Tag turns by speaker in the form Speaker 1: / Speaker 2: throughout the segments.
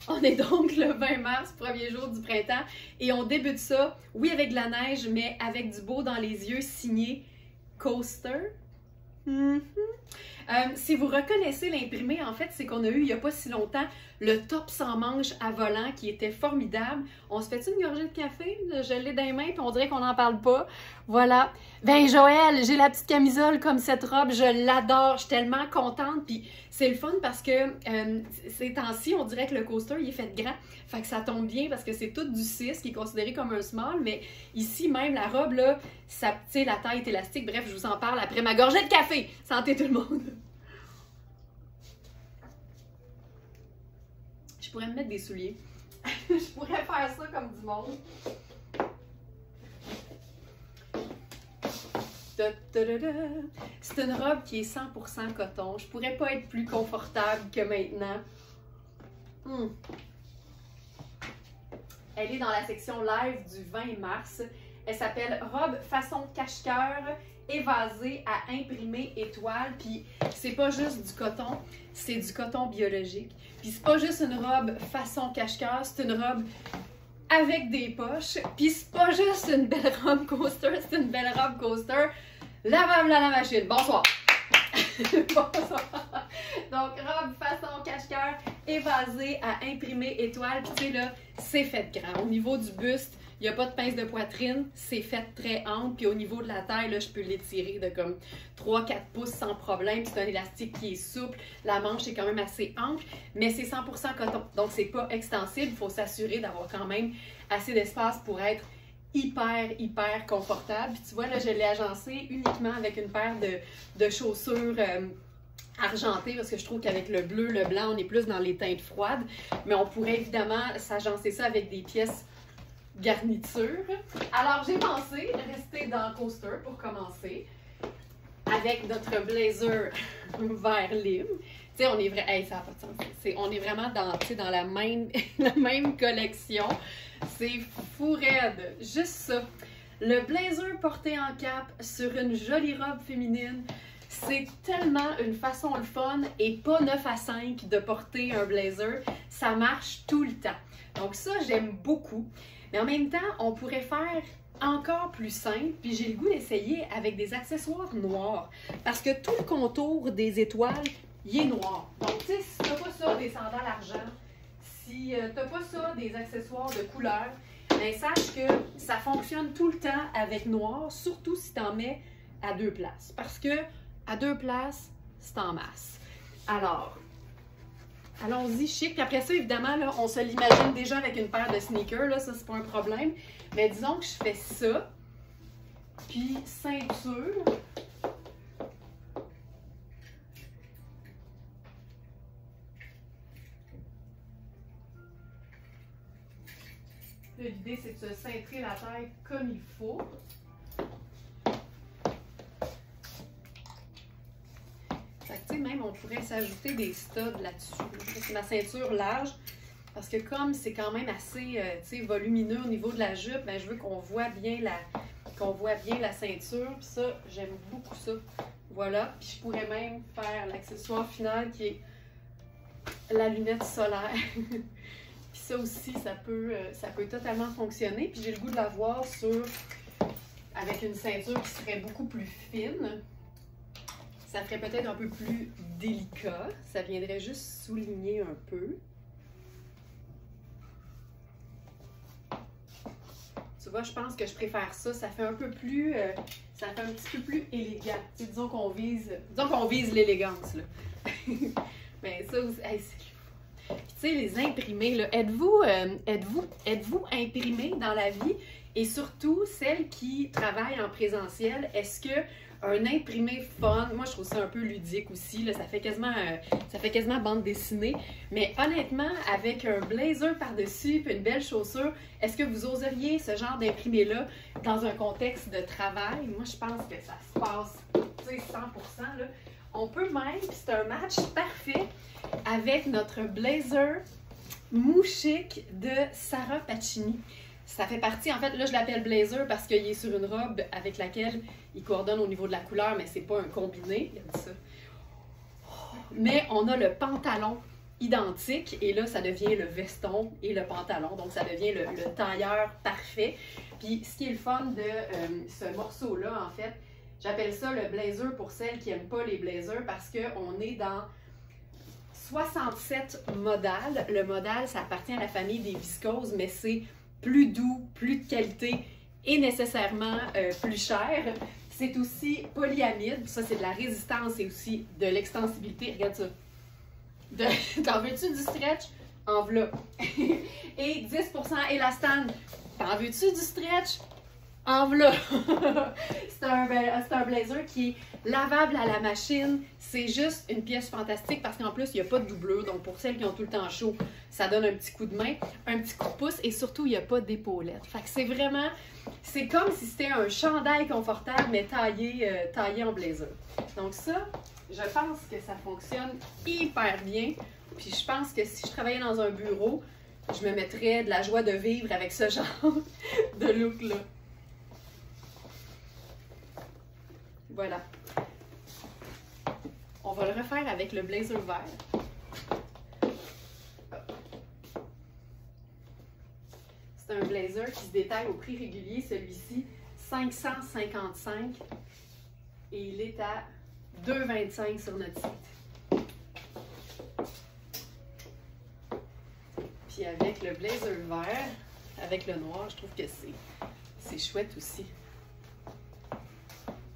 Speaker 1: On est donc le 20 mars, premier jour du printemps, et on débute ça, oui avec de la neige, mais avec du beau dans les yeux, signé Coaster. Si vous reconnaissez l'imprimé, en fait, c'est qu'on a eu il n'y a pas si longtemps le top sans manche à volant qui était formidable. On se fait une gorgée de café? Je l'ai dans les mains puis on dirait qu'on n'en parle pas. Voilà. Ben Joël, j'ai la petite camisole comme cette robe, je l'adore, je suis tellement contente. Puis c'est le fun parce que ces temps-ci, on dirait que le coaster il est fait grand. Fait que ça tombe bien parce que c'est tout du 6 qui est considéré comme un small, mais ici même la robe là, ça, tu sais, la taille est élastique. Bref, je vous en parle après ma gorgée de café. Santé tout le monde. Je pourrais me mettre des souliers. Je pourrais faire ça comme du monde. C'est une robe qui est 100% coton. Je pourrais pas être plus confortable que maintenant. Elle est dans la section live du 20 mars. Elle s'appelle Robe façon cache-cœur évasée à imprimer étoile. Puis c'est pas juste du coton, c'est du coton biologique. Puis c'est pas juste une robe façon cache-cœur, c'est une robe avec des poches. Puis c'est pas juste une belle robe coaster, c'est une belle robe coaster lavable à la machine. Bonsoir! Bonsoir! Donc, robe façon cache-cœur évasée à imprimer étoile. Puis tu sais là, c'est fait grand. Au niveau du buste, il n'y a pas de pince de poitrine, c'est fait très ample. Puis au niveau de la taille, là, je peux l'étirer de comme 3-4 pouces sans problème. C'est un élastique qui est souple. La manche est quand même assez ample, mais c'est 100% coton. Donc, c'est pas extensible. Il faut s'assurer d'avoir quand même assez d'espace pour être hyper confortable. Puis tu vois, là, je l'ai agencé uniquement avec une paire de chaussures argentées parce que je trouve qu'avec le bleu, le blanc, on est plus dans les teintes froides. Mais on pourrait évidemment s'agencer ça avec des pièces garniture. Alors, j'ai pensé rester dans le coaster pour commencer avec notre blazer vert lime. Tu sais, on est vrai, hey, ça n'a pas de sens. On est vraiment dans la même collection. C'est fou raide. Juste ça. Le blazer porté en cap sur une jolie robe féminine, c'est tellement une façon le fun et pas 9 à 5 de porter un blazer. Ça marche tout le temps. Donc ça, j'aime beaucoup. Mais en même temps, on pourrait faire encore plus simple, puis j'ai le goût d'essayer avec des accessoires noirs. Parce que tout le contour des étoiles, il est noir. Donc, tu sais, si tu n'as pas ça, des sandales argent, si tu n'as pas ça, des accessoires de couleur, bien, sache que ça fonctionne tout le temps avec noir, surtout si tu en mets à 2 places. Parce que à 2 places, c'est en masse. Alors, allons-y, chic. Puis après ça, évidemment, là, on se l'imagine déjà avec une paire de sneakers. Là, ça, c'est pas un problème. Mais disons que je fais ça. Puis ceinture. L'idée, c'est de se cintrer la taille comme il faut. Même on pourrait s'ajouter des studs là-dessus. C'est ma ceinture large parce que comme c'est quand même assez volumineux au niveau de la jupe, ben, je veux qu'on voit bien la ceinture. Puis ça, j'aime beaucoup ça. Voilà. Puis je pourrais même faire l'accessoire final qui est la lunette solaire. Puis ça aussi, ça peut totalement fonctionner. Puis j'ai le goût de l'avoir avec une ceinture qui serait beaucoup plus fine. Ça ferait peut-être un peu plus délicat. Ça viendrait juste souligner un peu. Tu vois, je pense que je préfère ça. Ça fait un peu plus... ça fait un petit peu plus élégant. T'sais, disons qu'on vise l'élégance, là. Mais ça aussi... Hey, puis tu sais, les imprimés, là, êtes-vous imprimés dans la vie? Et surtout, celles qui travaillent en présentiel, est-ce que un imprimé fun, moi je trouve ça un peu ludique aussi, là, ça fait quasiment bande dessinée, mais honnêtement, avec un blazer par-dessus et une belle chaussure, est-ce que vous oseriez ce genre d'imprimé-là dans un contexte de travail? Moi je pense que ça se passe 100%. Là. On peut même, puis c'est un match parfait avec notre blazer mouchique de Sarah Pacini. Ça fait partie, en fait, là je l'appelle blazer parce qu'il est sur une robe avec laquelle il coordonne au niveau de la couleur, mais c'est pas un combiné, il a dit ça. Mais on a le pantalon identiques. Et là, ça devient le veston et le pantalon. Donc, ça devient le tailleur parfait. Puis, ce qui est le fun de ce morceau-là, en fait, j'appelle ça le blazer pour celles qui n'aiment pas les blazers parce qu'on est dans 67 modales. Le modal, ça appartient à la famille des viscoses, mais c'est plus doux, plus de qualité et nécessairement plus cher. C'est aussi polyamide, ça c'est de la résistance et aussi de l'extensibilité. Regarde ça. T'en veux-tu du stretch? En v'là. Et 10% élastane. T'en veux-tu du stretch? En v'là. C'est un blazer qui est lavable à la machine. C'est juste une pièce fantastique parce qu'en plus, il n'y a pas de doublure. Donc, pour celles qui ont tout le temps chaud, ça donne un petit coup de main, un petit coup de pouce et surtout, il n'y a pas d'épaulette. Fait que c'est vraiment... C'est comme si c'était un chandail confortable, mais taillé en blazer. Donc ça, je pense que ça fonctionne hyper bien. Puis je pense que si je travaillais dans un bureau, je me mettrais de la joie de vivre avec ce genre de look-là. Voilà. On va le refaire avec le blazer vert. C'est un blazer qui se détaille au prix régulier, celui-ci, 555 et il est à 2,25 sur notre site. Puis avec le blazer vert, avec le noir, je trouve que c'est chouette aussi.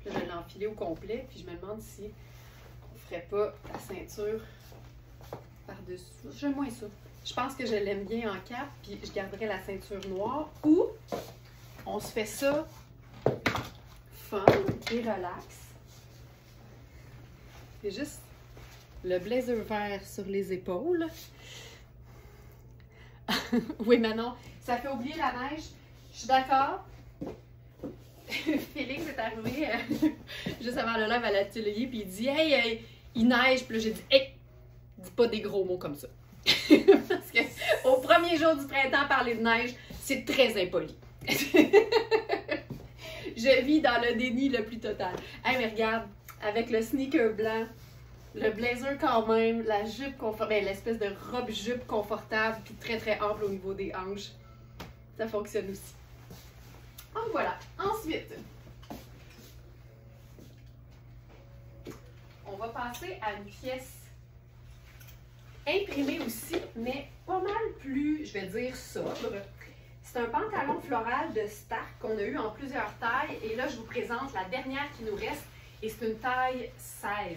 Speaker 1: Puis là, je l'ai enfilé au complet, puis je me demande si on ne ferait pas la ceinture par-dessus. J'aime moins ça. Je pense que je l'aime bien en cap, puis je garderai la ceinture noire. Ou on se fait ça fun et relax. C'est juste le blazer vert sur les épaules. Oui, Manon, ça fait oublier la neige. Je suis d'accord. Félix est arrivé juste avant le live à l'atelier, puis il dit « Hey, il neige. » Puis là, j'ai dit « Hey, dis pas des gros mots comme ça. » Parce que au premier jour du printemps, parler de neige, c'est très impoli. Je vis dans le déni le plus total. Hey, mais regarde, avec le sneaker blanc, le blazer quand même, la jupe confortable, l'espèce de robe-jupe confortable, puis très très ample au niveau des hanches, ça fonctionne aussi. Donc voilà. Ensuite, on va passer à une pièce imprimée aussi, mais pas mal plus, je vais dire, sobre. C'est un pantalon floral de Stark qu'on a eu en plusieurs tailles. Et là, je vous présente la dernière qui nous reste. Et c'est une taille 16.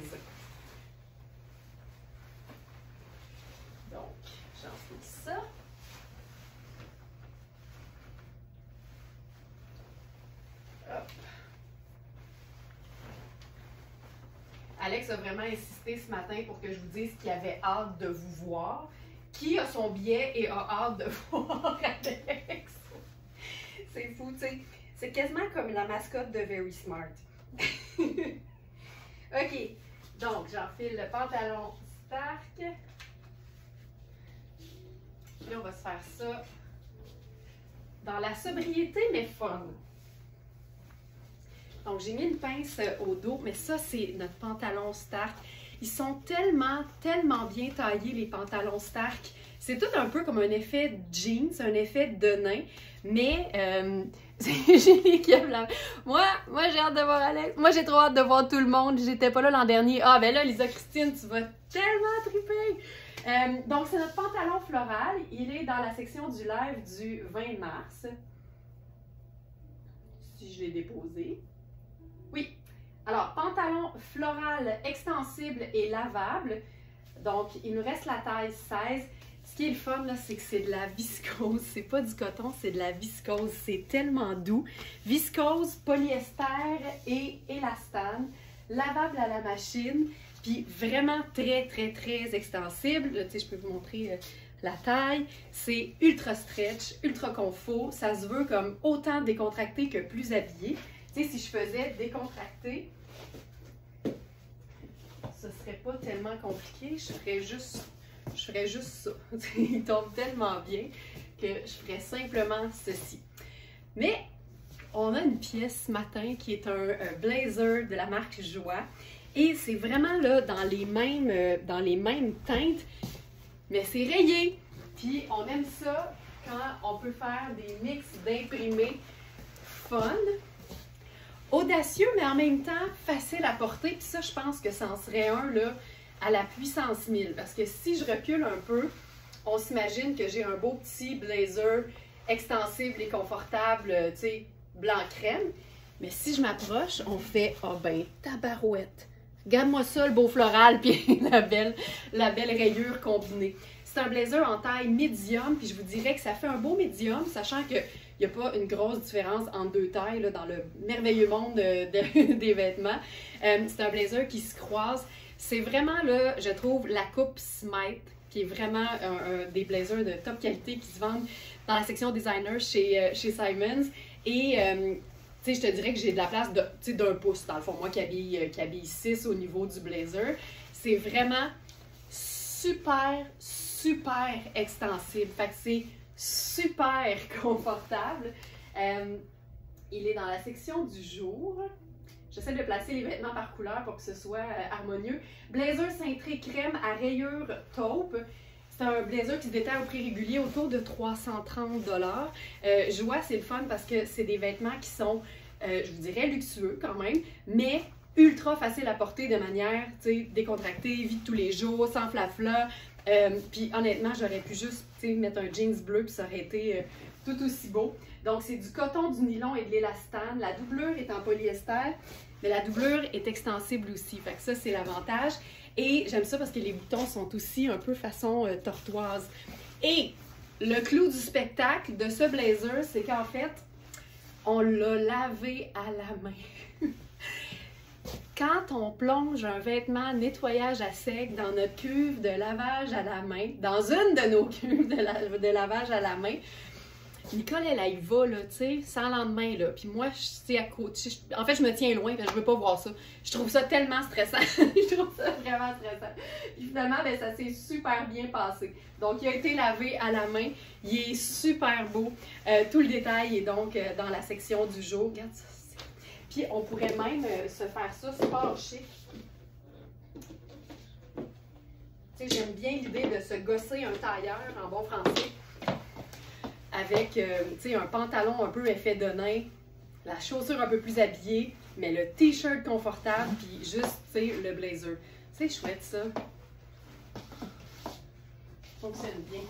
Speaker 1: Donc, j'enfile ça. Hop. Alex a vraiment insisté ce matin pour que je vous dise qu'il avait hâte de vous voir. Qui a son billet et a hâte de voir Alex? C'est fou, tu sais. C'est quasiment comme la mascotte de Very Smart. OK. Donc, j'enfile le pantalon Stark. Puis on va se faire ça dans la sobriété, mais fun. Donc, j'ai mis une pince au dos, mais ça, c'est notre pantalon Stark. Ils sont tellement bien taillés, les pantalons Stark. C'est tout un peu comme un effet jeans, un effet de nain. Mais, c'est Julie qui aime la... Moi, j'ai hâte de voir Alex. Moi, j'ai trop hâte de voir tout le monde. J'étais pas là l'an dernier. Ah, ben là, Lisa Christine, tu vas tellement triper! Donc, c'est notre pantalon floral. Il est dans la section du live du 20 mars. Si je l'ai déposé. Oui. Alors, pantalon floral extensible et lavable. Donc, il nous reste la taille 16. Ce qui est le fun, là, c'est que c'est de la viscose. C'est pas du coton, c'est de la viscose. C'est tellement doux. Viscose, polyester et élastane. Lavable à la machine. Puis vraiment très extensible. Là, tu sais, je peux vous montrer la taille. C'est ultra stretch, ultra confort. Ça se veut comme autant décontracté que plus habillé. Tu sais, si je faisais décontracté, ce serait pas tellement compliqué. Je ferais juste ça. Il tombe tellement bien que je ferais simplement ceci. Mais on a une pièce ce matin qui est un blazer de la marque Joie. Et c'est vraiment là dans les mêmes teintes. mais c'est rayé. Puis on aime ça quand on peut faire des mix d'imprimés fun, audacieux, mais en même temps facile à porter. Puis ça, je pense que ça en serait un là, à la puissance 1000. Parce que si je recule un peu, on s'imagine que j'ai un beau petit blazer extensible et confortable, tu sais, blanc crème. Mais si je m'approche, on fait, ah ben, tabarouette. Regarde-moi ça, le beau floral, puis la belle rayure combinée. C'est un blazer en taille médium, puis je vous dirais que ça fait un beau médium, sachant qu'il n'y a pas une grosse différence entre deux tailles là, dans le merveilleux monde des vêtements. C'est un blazer qui se croise. C'est vraiment, là, je trouve, la coupe Smite, qui est vraiment des blazers de top qualité qui se vendent dans la section designer chez Simons. Et tu sais, je te dirais que j'ai de la place d'un pouce, dans le fond, moi qui habille 6 au niveau du blazer. C'est vraiment super extensible. Fait que c'est super confortable. Il est dans la section du jour. J'essaie de placer les vêtements par couleur pour que ce soit harmonieux. Blazer cintré crème à rayures taupe. C'est un blazer qui se détaille au prix régulier autour de 330 $. Joie, c'est le fun parce que c'est des vêtements qui sont, je vous dirais, luxueux quand même, mais ultra facile à porter de manière décontractée, vie de tous les jours, sans flafla. Puis honnêtement, j'aurais pu juste mettre un jeans bleu puis ça aurait été tout aussi beau. Donc c'est du coton, du nylon et de l'élastane. La doublure est en polyester, mais la doublure est extensible aussi. Fait que ça, c'est l'avantage. Et j'aime ça parce que les boutons sont aussi un peu façon tortoise. Et le clou du spectacle de ce blazer, c'est qu'en fait, on l'a lavé à la main. Quand on plonge un vêtement nettoyage à sec dans notre cuve de lavage à la main, dans une de nos cuves de lavage à la main, Nicole, elle y va, là, tu sais, sans lendemain, là. Puis moi, je suis à côté. En fait, je me tiens loin, parce que je veux pas voir ça. Je trouve ça tellement stressant. Je trouve ça vraiment stressant. Puis finalement, ben, ça s'est super bien passé. Donc, il a été lavé à la main. Il est super beau. Tout le détail est donc dans la section du jour. Regarde ça. Puis, on pourrait même se faire ça sport chic. Tu sais, j'aime bien l'idée de se gosser un tailleur en bon français. Avec un pantalon un peu effet de nain, la chaussure un peu plus habillée, mais le t-shirt confortable, puis juste, le blazer. C'est chouette, ça. Fonctionne bien.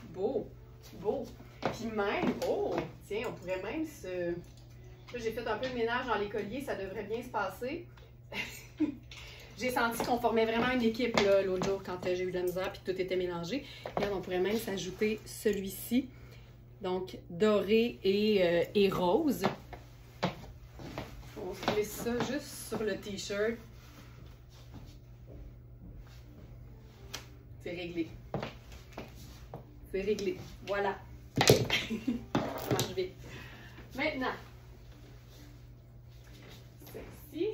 Speaker 1: Beau, beau. Puis même, oh, tiens, on pourrait même se... Là, j'ai fait un peu de ménage dans les colliers, ça devrait bien se passer. J'ai senti qu'on formait vraiment une équipe l'autre jour quand j'ai eu de la misère puis tout était mélangé. Regarde, on pourrait même s'ajouter celui-ci. Donc, doré et rose. On se glisse ça juste sur le t-shirt. C'est réglé. C'est réglé. Voilà. Ça marche vite. Maintenant, celle-ci.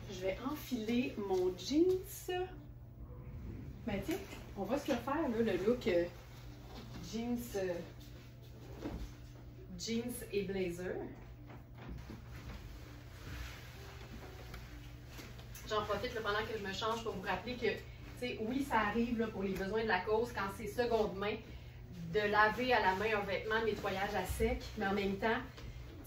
Speaker 1: Je vais enfiler mon jeans. Ben tiens, on va se le faire, là, le look jeans et blazer. J'en profite là, pendant que je me change pour vous rappeler que, oui, ça arrive là, pour les besoins de la cause quand c'est seconde main de laver à la main un vêtement de nettoyage à sec, mais en même temps,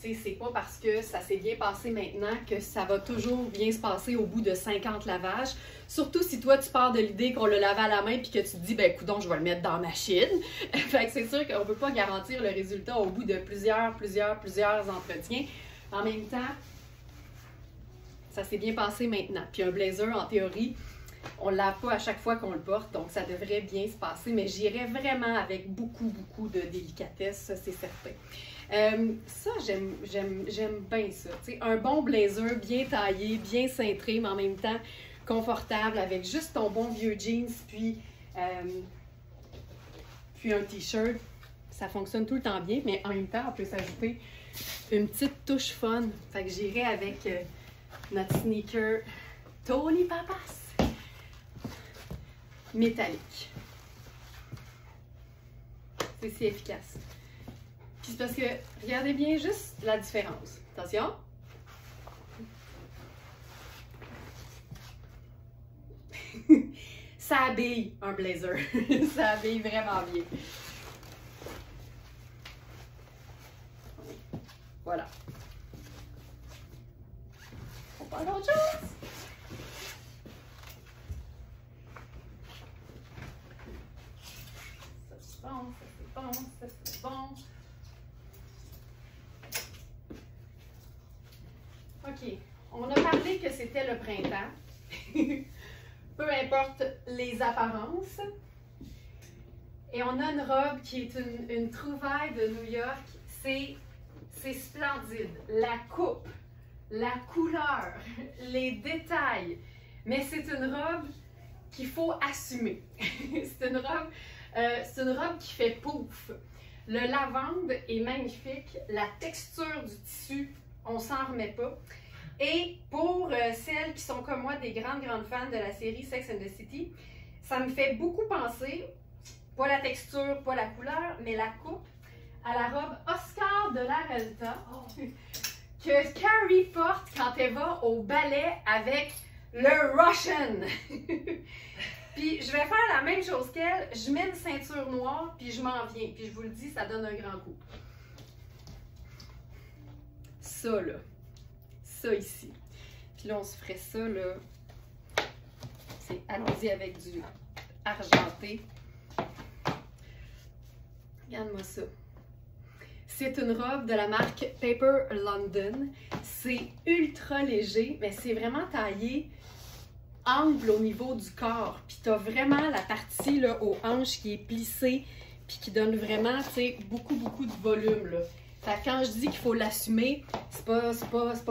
Speaker 1: c'est pas parce que ça s'est bien passé maintenant que ça va toujours bien se passer au bout de 50 lavages. Surtout si toi, tu pars de l'idée qu'on le lave à la main puis que tu te dis, ben coudonc, je vais le mettre dans la machine. Fait que c'est sûr qu'on peut pas garantir le résultat au bout de plusieurs entretiens. En même temps, ça s'est bien passé maintenant. Puis un blazer, en théorie, on ne lave pas à chaque fois qu'on le porte, donc ça devrait bien se passer. Mais j'irais vraiment avec beaucoup de délicatesse, ça c'est certain. Ça, j'aime bien ça. T'sais, un bon blazer bien taillé, bien cintré, mais en même temps confortable, avec juste ton bon vieux jeans, puis un t-shirt. Ça fonctionne tout le temps bien, mais en même temps, on peut s'ajouter une petite touche fun. Fait que j'irai avec notre sneaker Tony Papas métallique. C'est si efficace. Puis c'est parce que, regardez bien juste la différence. Attention. Ça habille un blazer. Ça habille vraiment bien. Voilà. On passe à autre chose. Ça c'est bon, ça c'est bon, ça c'est bon. OK. On a parlé que c'était le printemps. Peu importe les apparences. Et on a une robe qui est une trouvaille de New York. C'est splendide. La coupe, la couleur, les détails. Mais c'est une robe qu'il faut assumer. C'est une robe qui fait pouf. Le lavande est magnifique. La texture du tissu, on s'en remet pas. Et pour celles qui sont comme moi des grandes fans de la série Sex and the City, ça me fait beaucoup penser, pas la texture, pas la couleur, mais la coupe, à la robe Oscar de la Renta que Carrie porte quand elle va au ballet avec le Russian. Puis je vais faire la même chose qu'elle, je mets une ceinture noire, puis je m'en viens. Puis je vous le dis, ça donne un grand coup. Ça là. Ça ici. Puis là, on se ferait ça, là. C'est allons-y avec du argenté. Regarde-moi ça. C'est une robe de la marque Paper London. C'est ultra léger, mais c'est vraiment taillé ample au niveau du corps. Puis tu as vraiment la partie là, aux hanches qui est plissée, puis qui donne vraiment, tu sais, beaucoup de volume, là. Fait que quand je dis qu'il faut l'assumer, c'est pas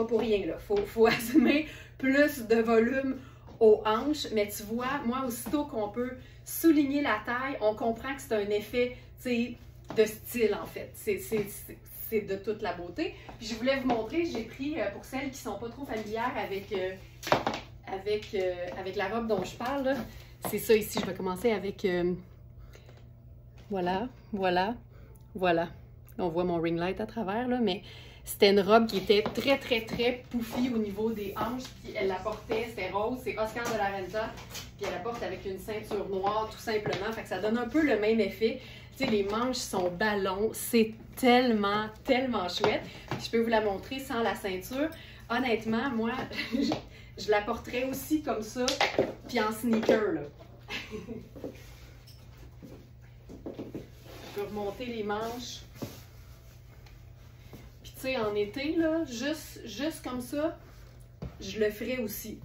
Speaker 1: pour rien, là. Faut assumer plus de volume aux hanches, mais tu vois, moi, aussitôt qu'on peut souligner la taille, on comprend que c'est un effet, tu sais, de style, en fait. C'est de toute la beauté. Puis je voulais vous montrer, j'ai pris, pour celles qui sont pas trop familières avec la robe dont je parle, là, c'est ça ici. Je vais commencer avec, voilà. On voit mon ring light à travers, là, mais c'était une robe qui était très poufie au niveau des hanches, puis elle la portait, c'est rose, c'est Oscar de la Renta, puis elle la porte avec une ceinture noire, tout simplement, fait que ça donne un peu le même effet. Tu sais, les manches sont ballons, c'est tellement chouette. Puis je peux vous la montrer sans la ceinture. Honnêtement, moi, je la porterais aussi comme ça, puis en sneaker, là. Je peux remonter les manches. Tu sais, en été, là, juste comme ça, je le ferais aussi.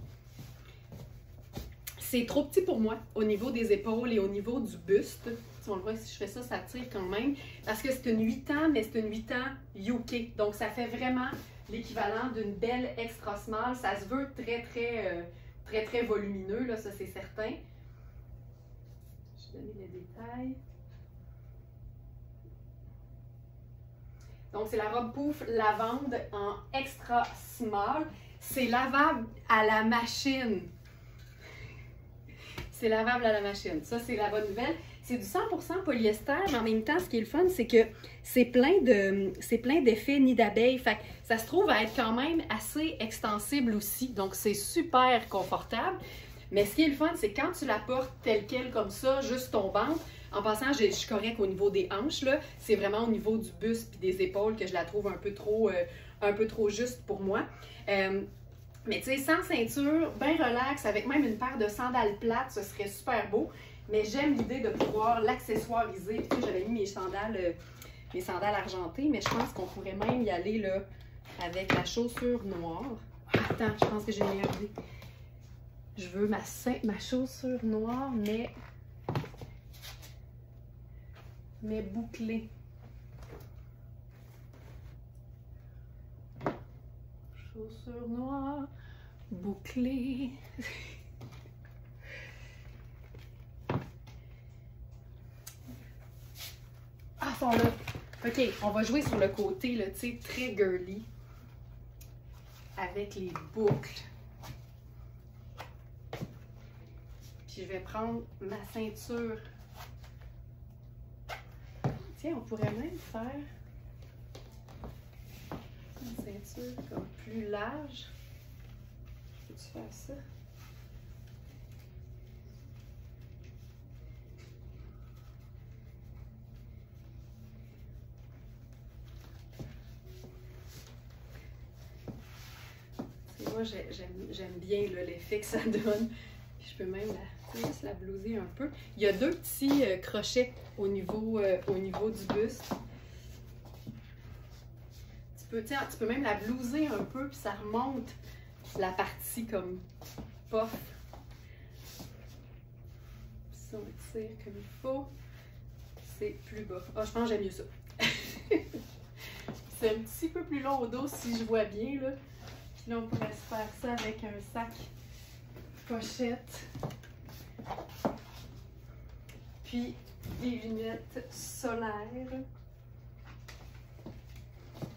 Speaker 1: C'est trop petit pour moi, au niveau des épaules et au niveau du buste. Si on le voit, si je fais ça, ça tire quand même. Parce que c'est une 8 ans, mais c'est une 8 ans UK. Donc, ça fait vraiment l'équivalent d'une belle extra small. Ça se veut très volumineux, là, ça c'est certain. Je vais donner les détails. Donc, c'est la robe pouf lavande en extra small. C'est lavable à la machine. C'est lavable à la machine. Ça, c'est la bonne nouvelle. C'est du 100% polyester, mais en même temps, ce qui est le fun, c'est que c'est plein d'effets nids d'abeilles. Fait que ça se trouve à être quand même assez extensible aussi. Donc, c'est super confortable. Mais ce qui est le fun, c'est quand tu la portes telle quelle comme ça, juste tombante. En passant, je suis correcte au niveau des hanches, là. C'est vraiment au niveau du buste et des épaules que je la trouve un peu trop juste pour moi. Mais tu sais, sans ceinture, bien relax, avec même une paire de sandales plates, ce serait super beau. Mais j'aime l'idée de pouvoir l'accessoiriser. Tu sais, j'avais mis mes sandales argentées, mais je pense qu'on pourrait même y aller là, avec la chaussure noire. Attends, je pense que j'ai une meilleure idée. Je veux ma chaussure noire, mais bouclée. Chaussure noire, bouclée. Ah, sont là. OK, on va jouer sur le côté, là, tu sais, très girly. Avec les boucles. Puis je vais prendre ma ceinture. Tiens, on pourrait même faire une ceinture comme plus large. Peux-tu faire ça? moi, j'aime bien l'effet que ça donne. Puis je peux même juste la blouser un peu. Il y a deux petits crochets au niveau du buste. Tu peux même la blouser un peu, puis ça remonte la partie comme puff. Si on tire comme il faut, c'est plus bas. Ah, je pense que j'aime mieux ça. C'est un petit peu plus long au dos si je vois bien, là. Puis là, on pourrait se faire ça avec un sac pochette. Puis des lunettes solaires.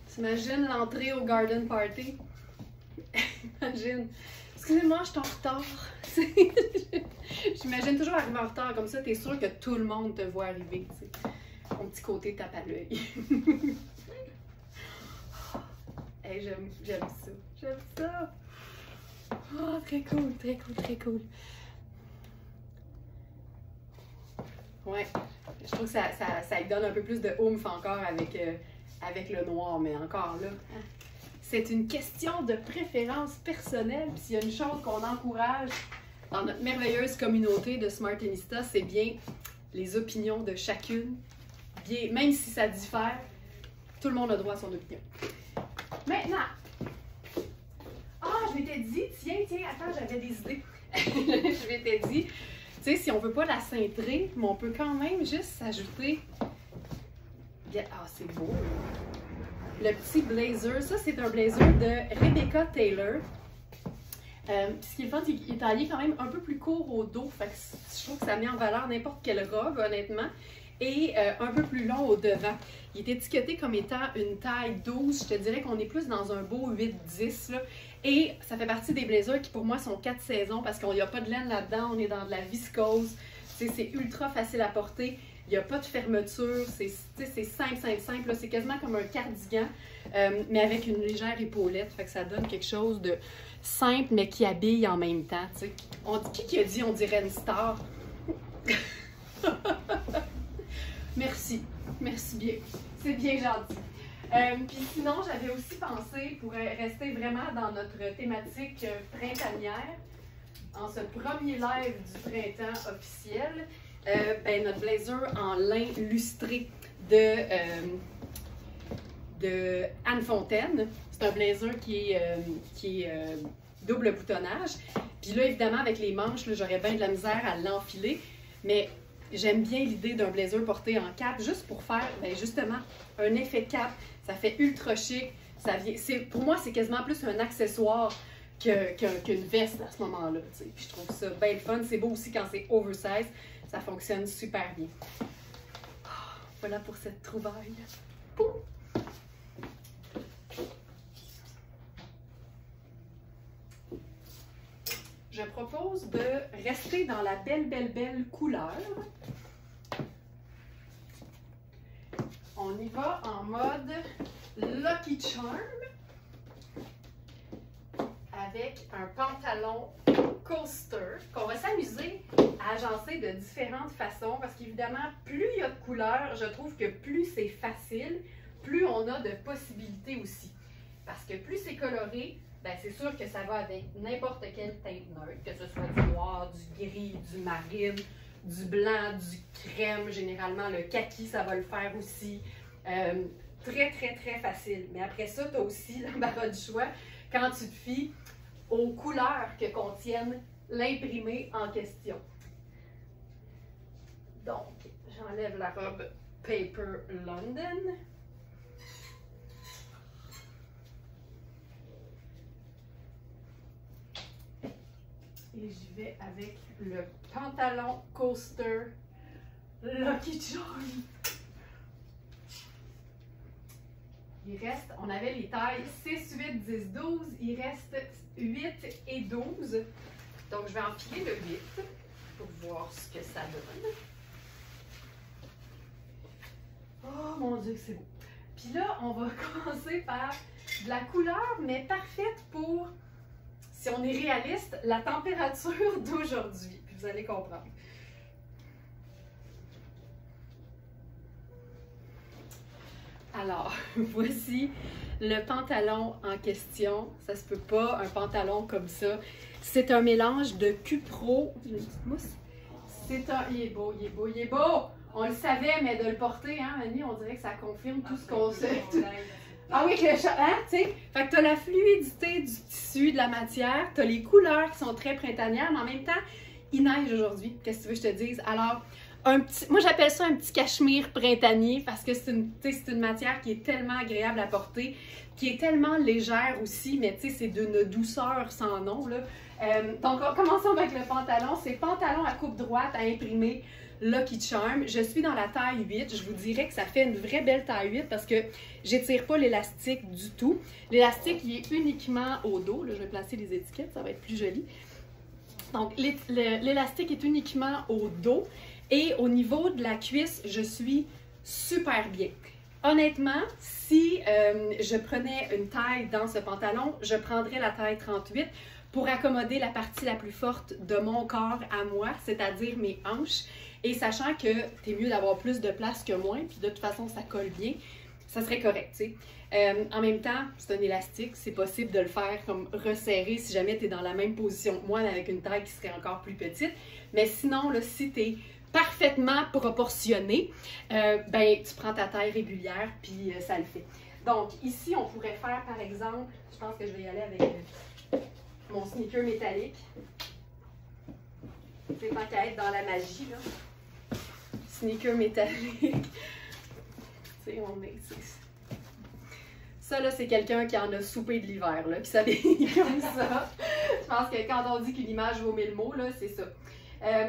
Speaker 1: T'imagines l'entrée au garden party? Imagine. Excusez-moi, je suis en retard. J'imagine toujours arriver en retard comme ça, t'es sûr que tout le monde te voit arriver. T'sais. Mon petit côté tape à l'œil. Hey, j'aime ça. J'aime ça. Oh, très cool, très cool, très cool. Ouais, je trouve que ça lui donne un peu plus de oomph encore avec le noir, mais encore là, c'est une question de préférence personnelle. Puis s'il y a une chose qu'on encourage dans notre merveilleuse communauté de Smartinistas, c'est bien les opinions de chacune. Bien, même si ça diffère, tout le monde a droit à son opinion. Maintenant, je m'étais dit, tiens, attends, j'avais des idées. Je m'étais dit, tu sais, si on veut pas la cintrer, mais on peut quand même juste s'ajouter. Ah, c'est beau. Le petit blazer, ça c'est un blazer de Rebecca Taylor. Ce qui est le fun, c'est qu'il est taillé quand même un peu plus court au dos. Fait que je trouve que ça met en valeur n'importe quelle robe, honnêtement. Et un peu plus long au devant. Il est étiqueté comme étant une taille 12. Je te dirais qu'on est plus dans un beau 8-10. Et ça fait partie des blazers qui pour moi sont 4 saisons parce qu'il n'y a pas de laine là-dedans. On est dans de la viscose. C'est ultra facile à porter. Il n'y a pas de fermeture. C'est simple, simple, simple. C'est quasiment comme un cardigan, mais avec une légère épaulette. Fait que ça donne quelque chose de simple, mais qui habille en même temps. Qui a dit on dirait une star? Merci. Merci bien. C'est bien gentil. Puis sinon, j'avais aussi pensé, pour rester vraiment dans notre thématique printanière, en ce premier live du printemps officiel, notre blazer en lin lustré de Anne Fontaine. C'est un blazer qui est double boutonnage. Puis là, évidemment, avec les manches, j'aurais bien de la misère à l'enfiler, mais j'aime bien l'idée d'un blazer porté en cape, juste pour faire, justement, un effet cap. Ça fait ultra chic. Pour moi, c'est quasiment plus un accessoire qu'une veste à ce moment-là. Puis je trouve ça bien le fun. C'est beau aussi quand c'est oversize. Ça fonctionne super bien. Voilà pour cette trouvaille. Poum! Je propose de rester dans la belle couleur. On y va en mode Lucky Charm avec un pantalon coaster qu'on va s'amuser à agencer de différentes façons parce qu'évidemment, plus il y a de couleurs, je trouve que plus c'est facile, plus on a de possibilités aussi. Parce que plus c'est coloré, c'est sûr que ça va avec n'importe quelle teinte neutre, que ce soit du noir, du gris, du marine, du blanc, du crème, généralement le kaki, ça va le faire aussi. Très facile. Mais après ça, tu as aussi l'embarras du choix quand tu te fies aux couleurs que contiennent l'imprimé en question. Donc, j'enlève la robe Paper London. Et j'y vais avec le pantalon coaster Lucky Charm. Il reste, on avait les tailles 6, 8, 10, 12. Il reste 8 et 12. Donc, je vais enfiler le 8 pour voir ce que ça donne. Oh mon Dieu, c'est beau. Puis là, on va commencer par de la couleur, mais parfaite pour, si on est réaliste, la température d'aujourd'hui. Puis vous allez comprendre. Alors, voici le pantalon en question, ça se peut pas, un pantalon comme ça. C'est un mélange de cupro. J'ai une petite mousse. C'est un. Il est beau, il est beau, il est beau! On le savait, mais de le porter, hein, Mani, on dirait que ça confirme tout ce qu'on sait. Ah oui, hein, tu sais. Fait que t'as la fluidité du tissu, de la matière, t'as les couleurs qui sont très printanières, mais en même temps, il neige aujourd'hui. Qu'est-ce que tu veux que je te dise? Alors, moi j'appelle ça un petit cachemire printanier parce que c'est une matière qui est tellement agréable à porter, qui est tellement légère aussi, mais tu sais, c'est d'une douceur sans nom, là. Donc, commençons avec le pantalon. C'est pantalon à coupe droite à imprimer Lucky Charm. Je suis dans la taille 8. Je vous dirais que ça fait une vraie belle taille 8 parce que j'étire pas l'élastique du tout. L'élastique, il est uniquement au dos. Là, je vais placer les étiquettes, ça va être plus joli. Donc, l'élastique est uniquement au dos. Et au niveau de la cuisse, je suis super bien. Honnêtement, si je prenais une taille dans ce pantalon, je prendrais la taille 38 pour accommoder la partie la plus forte de mon corps à moi, c'est-à-dire mes hanches. Et sachant que t'es mieux d'avoir plus de place que moins, puis de toute façon, ça colle bien, ça serait correct, tu sais. En même temps, c'est un élastique, c'est possible de le faire comme resserrer si jamais t'es dans la même position que moi, mais avec une taille qui serait encore plus petite. Mais sinon, là, si t'es parfaitement proportionné, ben, tu prends ta taille régulière, puis ça le fait. Donc, ici, on pourrait faire, par exemple, je pense que je vais y aller avec mon sneaker métallique. C'est tant qu'à être dans la magie, là. Sneaker métallique. Tu sais, on est ici. Ça, là, c'est quelqu'un qui en a soupé de l'hiver, là, qui s'habille comme ça. Je pense que quand on dit qu'une image vaut 1000 mots, là, c'est ça.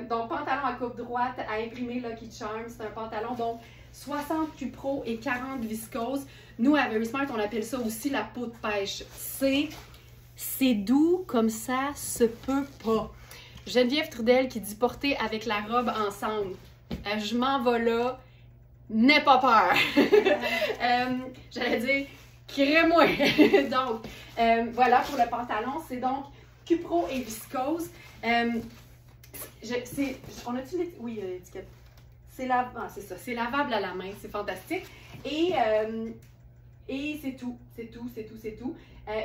Speaker 1: Donc, pantalon à coupe droite à imprimer Lucky Charm. C'est un pantalon, donc, 60 cupro et 40 viscose. Nous, à Very Smart, on appelle ça aussi la peau de pêche. C'est doux comme ça se peut pas. Geneviève Trudel qui dit porter avec la robe ensemble. Je m'en vais là, n'aie pas peur. J'allais dire, crée-moi. Donc, voilà pour le pantalon. C'est donc cupro et viscose. On a-tu l'étiquette? Oui, l'étiquette. C'est ça, c'est lavable à la main, c'est fantastique. Et c'est tout, c'est tout, c'est tout, c'est tout.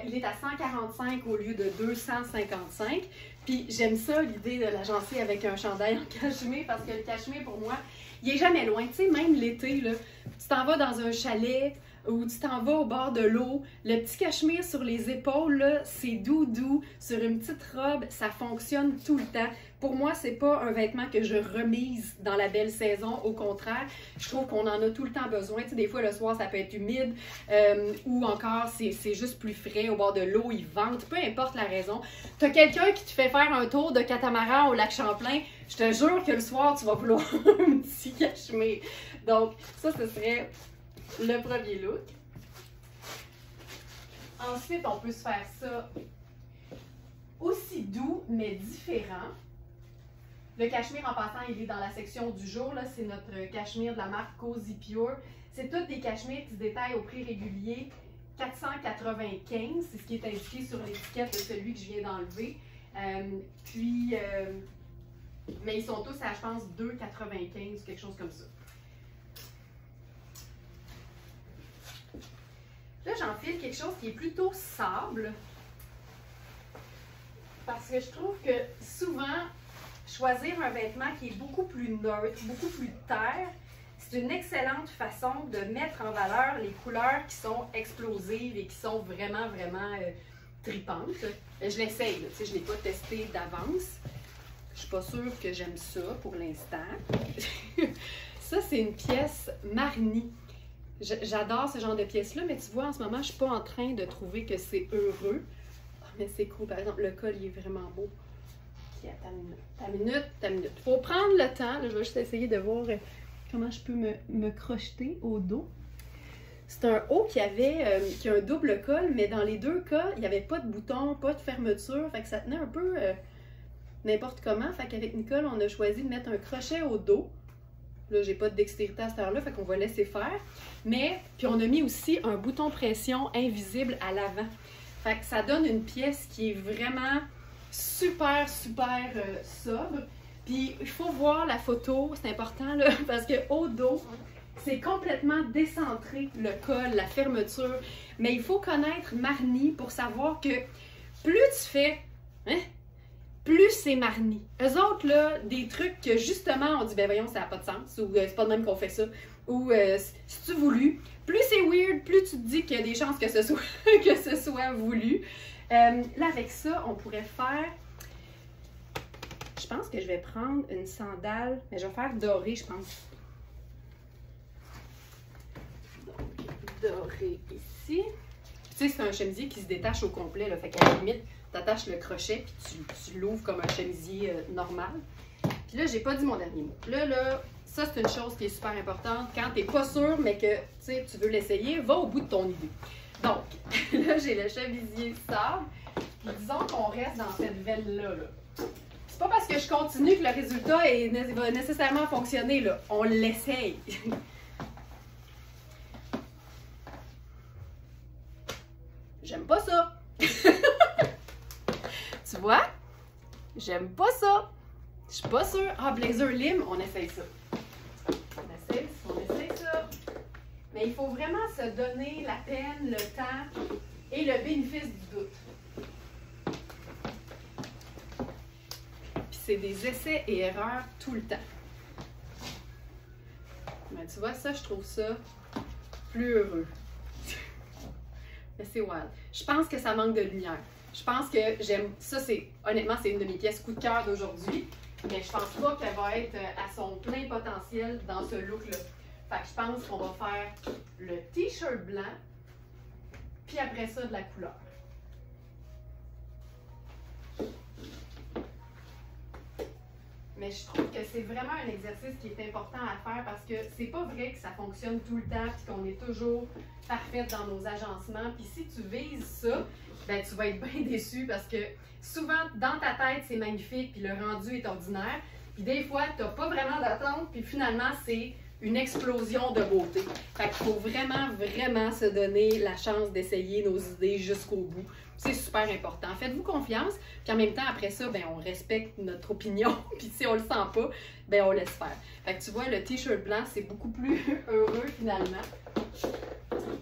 Speaker 1: Il est à 145 au lieu de 255. Puis j'aime ça, l'idée de l'agencer avec un chandail en cachemire, parce que le cachemire, pour moi, il est jamais loin. Tu sais, même l'été, là, tu t'en vas dans un chalet ou tu t'en vas au bord de l'eau, le petit cachemire sur les épaules, là, c'est doux, sur une petite robe, ça fonctionne tout le temps. Pour moi, c'est pas un vêtement que je remise dans la belle saison, au contraire, je trouve qu'on en a tout le temps besoin. Tu sais, des fois, le soir, ça peut être humide ou encore, c'est juste plus frais au bord de l'eau, il vente, peu importe la raison. Tu as quelqu'un qui te fait faire un tour de catamaran au lac Champlain, je te jure que le soir, tu vas vouloir un petit cachemire. Donc, ça, ce serait le premier look. Ensuite, on peut se faire ça aussi doux, mais différent. Le cachemire, en passant, il est dans la section du jour. C'est notre cachemire de la marque Cozy Pure. C'est tous des cachemires qui se détaillent au prix régulier 495. C'est ce qui est indiqué sur l'étiquette de celui que je viens d'enlever. Mais ils sont tous à, je pense, 2,95 ou quelque chose comme ça. Là, j'enfile quelque chose qui est plutôt sable. Parce que je trouve que souvent, choisir un vêtement qui est beaucoup plus neutre, beaucoup plus terre, c'est une excellente façon de mettre en valeur les couleurs qui sont explosives et qui sont vraiment, vraiment tripantes. Je l'essaye, tu sais, je ne l'ai pas testé d'avance. Je ne suis pas sûre que j'aime ça pour l'instant. Ça, c'est une pièce Marni. J'adore ce genre de pièces-là, mais tu vois, en ce moment, je ne suis pas en train de trouver que c'est heureux. Oh, mais c'est cool. Par exemple, le col, il est vraiment beau. Okay, ta minute. Faut prendre le temps. Là, je vais juste essayer de voir comment je peux me crocheter au dos. C'est un haut qui a un double col, mais dans les deux cas, il n'y avait pas de bouton, pas de fermeture. Fait que ça tenait un peu n'importe comment. Fait qu'avec Nicole, on a choisi de mettre un crochet au dos. Là, j'ai pas de dextérité à cette heure-là, fait qu'on va laisser faire. Mais, puis on a mis aussi un bouton pression invisible à l'avant. Fait que ça donne une pièce qui est vraiment super, super sobre. Puis il faut voir la photo, c'est important, là, parce qu'au dos, c'est complètement décentré, le col, la fermeture. Mais il faut connaître Marni pour savoir que plus tu fais, hein, plus c'est Marni. Eux autres, là, des trucs que justement, on dit, ben voyons, ça n'a pas de sens, ou c'est pas de même qu'on fait ça, ou si tu voulu, plus c'est weird, plus tu te dis qu'il y a des chances que ce soit, que ce soit voulu. Là, avec ça, on pourrait faire... Je pense que je vais prendre une sandale, mais je vais faire dorée, je pense. Donc, dorée ici. Tu sais, c'est un chemisier qui se détache au complet, là, fait qu'à la limite, tu attaches le crochet puis tu l'ouvres comme un chemisier normal. Puis là, j'ai pas dit mon dernier mot. Là, ça, c'est une chose qui est super importante. Quand tu n'es pas sûr, mais que tu veux l'essayer, va au bout de ton idée. Donc, là, j'ai le chemisier sable. Puis disons qu'on reste dans cette veine-là. C'est pas parce que je continue que le résultat va nécessairement fonctionner. Là. On l'essaye. J'aime pas ça. Tu vois? J'aime pas ça. Je suis pas sûre. Ah, blazer lime, on essaye ça. On essaye ça. Mais il faut vraiment se donner la peine, le temps et le bénéfice du doute. Puis c'est des essais et erreurs tout le temps. Mais tu vois, ça, je trouve ça plus heureux. Mais c'est wild. Je pense que ça manque de lumière. Je pense que j'aime... Ça, honnêtement, c'est une de mes pièces coup de cœur d'aujourd'hui. Mais je pense pas qu'elle va être à son plein potentiel dans ce look-là. Fait que je pense qu'on va faire le t-shirt blanc, puis après ça, de la couleur. Mais je trouve que c'est vraiment un exercice qui est important à faire parce que c'est pas vrai que ça fonctionne tout le temps puis qu'on est toujours parfaite dans nos agencements. Puis si tu vises ça, ben tu vas être bien déçu parce que souvent, dans ta tête, c'est magnifique puis le rendu est ordinaire. Puis des fois, tu n'as pas vraiment d'attente puis finalement, c'est une explosion de beauté. Fait qu'il faut vraiment, vraiment se donner la chance d'essayer nos idées jusqu'au bout. C'est super important. Faites-vous confiance, puis en même temps, après ça, ben, on respecte notre opinion, puis si on le sent pas, ben, on laisse faire. Fait que tu vois, le t-shirt blanc, c'est beaucoup plus heureux finalement.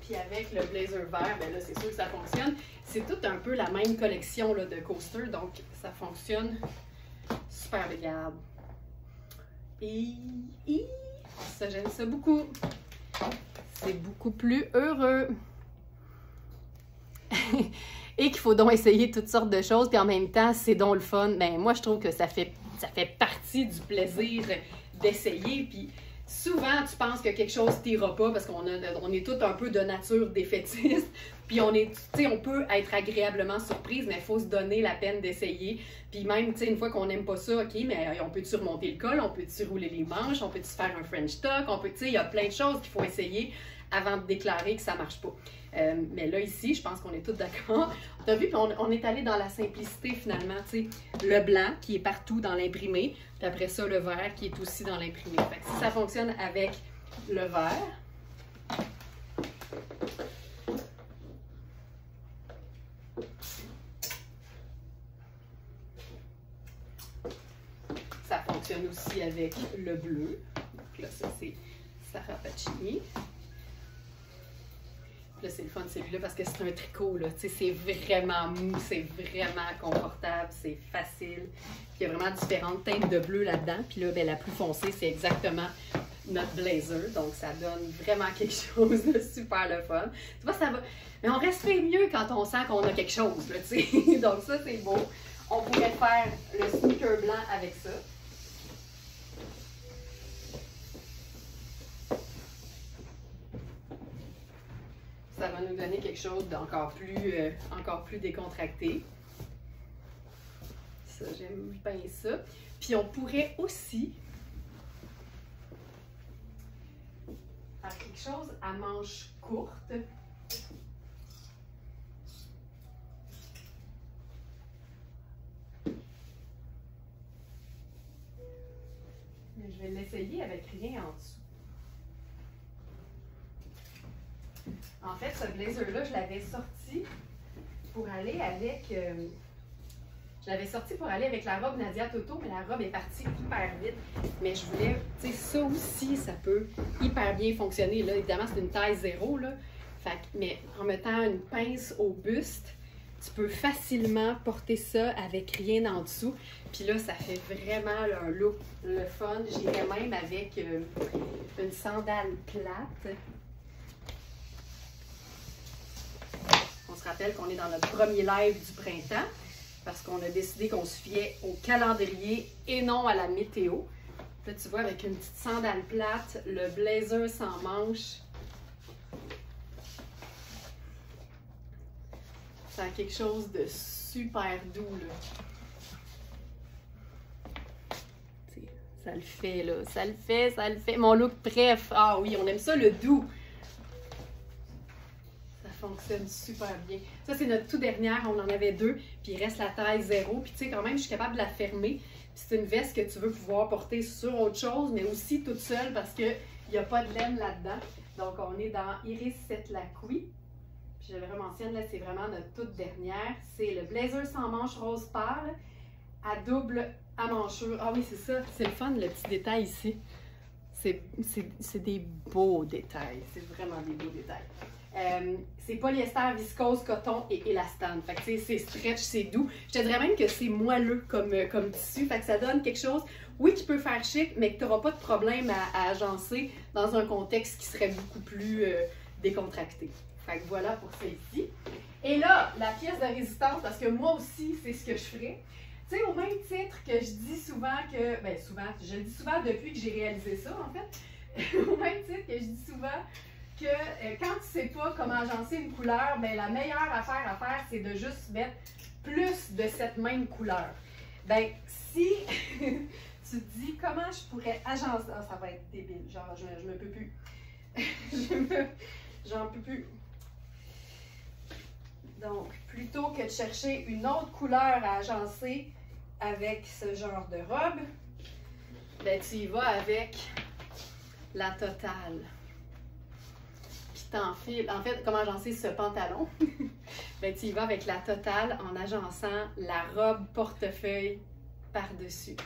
Speaker 1: Puis avec le blazer vert, ben là, c'est sûr que ça fonctionne. C'est tout un peu la même collection là, de coasters, donc ça fonctionne super bien. Et ça, j'aime ça beaucoup. C'est beaucoup plus heureux. Et qu'il faut donc essayer toutes sortes de choses, puis en même temps, c'est donc le fun. Ben, moi, je trouve que ça fait partie du plaisir d'essayer, puis souvent, tu penses que quelque chose t'ira pas parce qu'on est tous un peu de nature défaitiste, puis on peut être agréablement surprise, mais il faut se donner la peine d'essayer. Puis même, une fois qu'on n'aime pas ça, OK, mais on peut-tu remonter le col, on peut-tu rouler les manches, on peut-tu faire un French tuck, il y a plein de choses qu'il faut essayer avant de déclarer que ça marche pas. Mais là, ici, je pense qu'on est tous d'accord. T'as vu, puis on est allé dans la simplicité finalement, tu sais, le blanc qui est partout dans l'imprimé, puis après ça, le vert qui est aussi dans l'imprimé. Fait que si ça fonctionne avec le vert, ça fonctionne aussi avec le bleu. Donc là, ça, c'est Sarah Pacini. Là, c'est le fun celui-là parce que c'est un tricot, là. Tu sais, c'est vraiment mou, c'est vraiment confortable, c'est facile. Puis il y a vraiment différentes teintes de bleu là-dedans. Puis là, ben, la plus foncée, c'est exactement notre blazer. Donc, ça donne vraiment quelque chose de super le fun. Tu vois, ça va... Mais on respire mieux quand on sent qu'on a quelque chose, là, tu sais. Donc, ça, c'est beau. On pourrait faire le sneaker blanc avec ça. Ça va nous donner quelque chose d'encore plus décontracté. Ça, j'aime bien ça. Puis on pourrait aussi faire quelque chose à manches courtes. Mais je vais l'essayer avec rien en dessous. En fait, ce blazer-là, je l'avais sorti pour aller avec Je l'avais sorti pour aller avec la robe Nadia Toto, mais la robe est partie hyper vite. Mais je voulais, tu sais, ça aussi, ça peut hyper bien fonctionner. Là, évidemment, c'est une taille 0, là. Fait que, mais en mettant une pince au buste, tu peux facilement porter ça avec rien en dessous. Puis là, ça fait vraiment là, un look le fun. J'irais même avec une sandale plate. On se rappelle qu'on est dans notre premier live du printemps parce qu'on a décidé qu'on se fiait au calendrier et non à la météo. Là, tu vois, avec une petite sandale plate, le blazer sans manches. Ça a quelque chose de super doux, là. T'sais, ça le fait, là. Ça le fait, ça le fait. Mon look bref. Ah oui, on aime ça, le doux. Fonctionne super bien. Ça, c'est notre toute dernière. On en avait 2. Puis il reste la taille 0. Puis tu sais, quand même, je suis capable de la fermer. Puis c'est une veste que tu veux pouvoir porter sur autre chose, mais aussi toute seule parce qu'il n'y a pas de laine là-dedans. Donc, on est dans Iris Setlaqui. Puis je le rementionne, là, c'est vraiment notre toute dernière. C'est le blazer sans manches rose pâle à double amanchure. Ah oui, c'est ça. C'est le fun, le petit détail ici. C'est des beaux détails. C'est vraiment des beaux détails. C'est polyester, viscose, coton et élastane. Fait que c'est stretch, c'est doux. Je te dirais même que c'est moelleux comme tissu. Fait que ça donne quelque chose, oui, qui peut faire chic, mais que tu n'auras pas de problème à agencer dans un contexte qui serait beaucoup plus décontracté. Fait que voilà pour celle-ci. Et là, la pièce de résistance, parce que moi aussi, c'est ce que je ferais. Tu sais, au même titre que je dis souvent que... Ben souvent, je le dis souvent depuis que j'ai réalisé ça, en fait. Au même titre que je dis souvent que quand tu sais pas comment agencer une couleur, ben la meilleure affaire à faire, c'est de juste mettre plus de cette même couleur. Ben, si tu te dis comment je pourrais agencer... Ah, ça va être débile, genre je me peux plus. J'en peux plus. Donc, plutôt que de chercher une autre couleur à agencer avec ce genre de robe, ben tu y vas avec la totale. T'enfiles. En fait, comment agencer ce pantalon? Ben, tu y vas avec la totale en agençant la robe portefeuille par-dessus.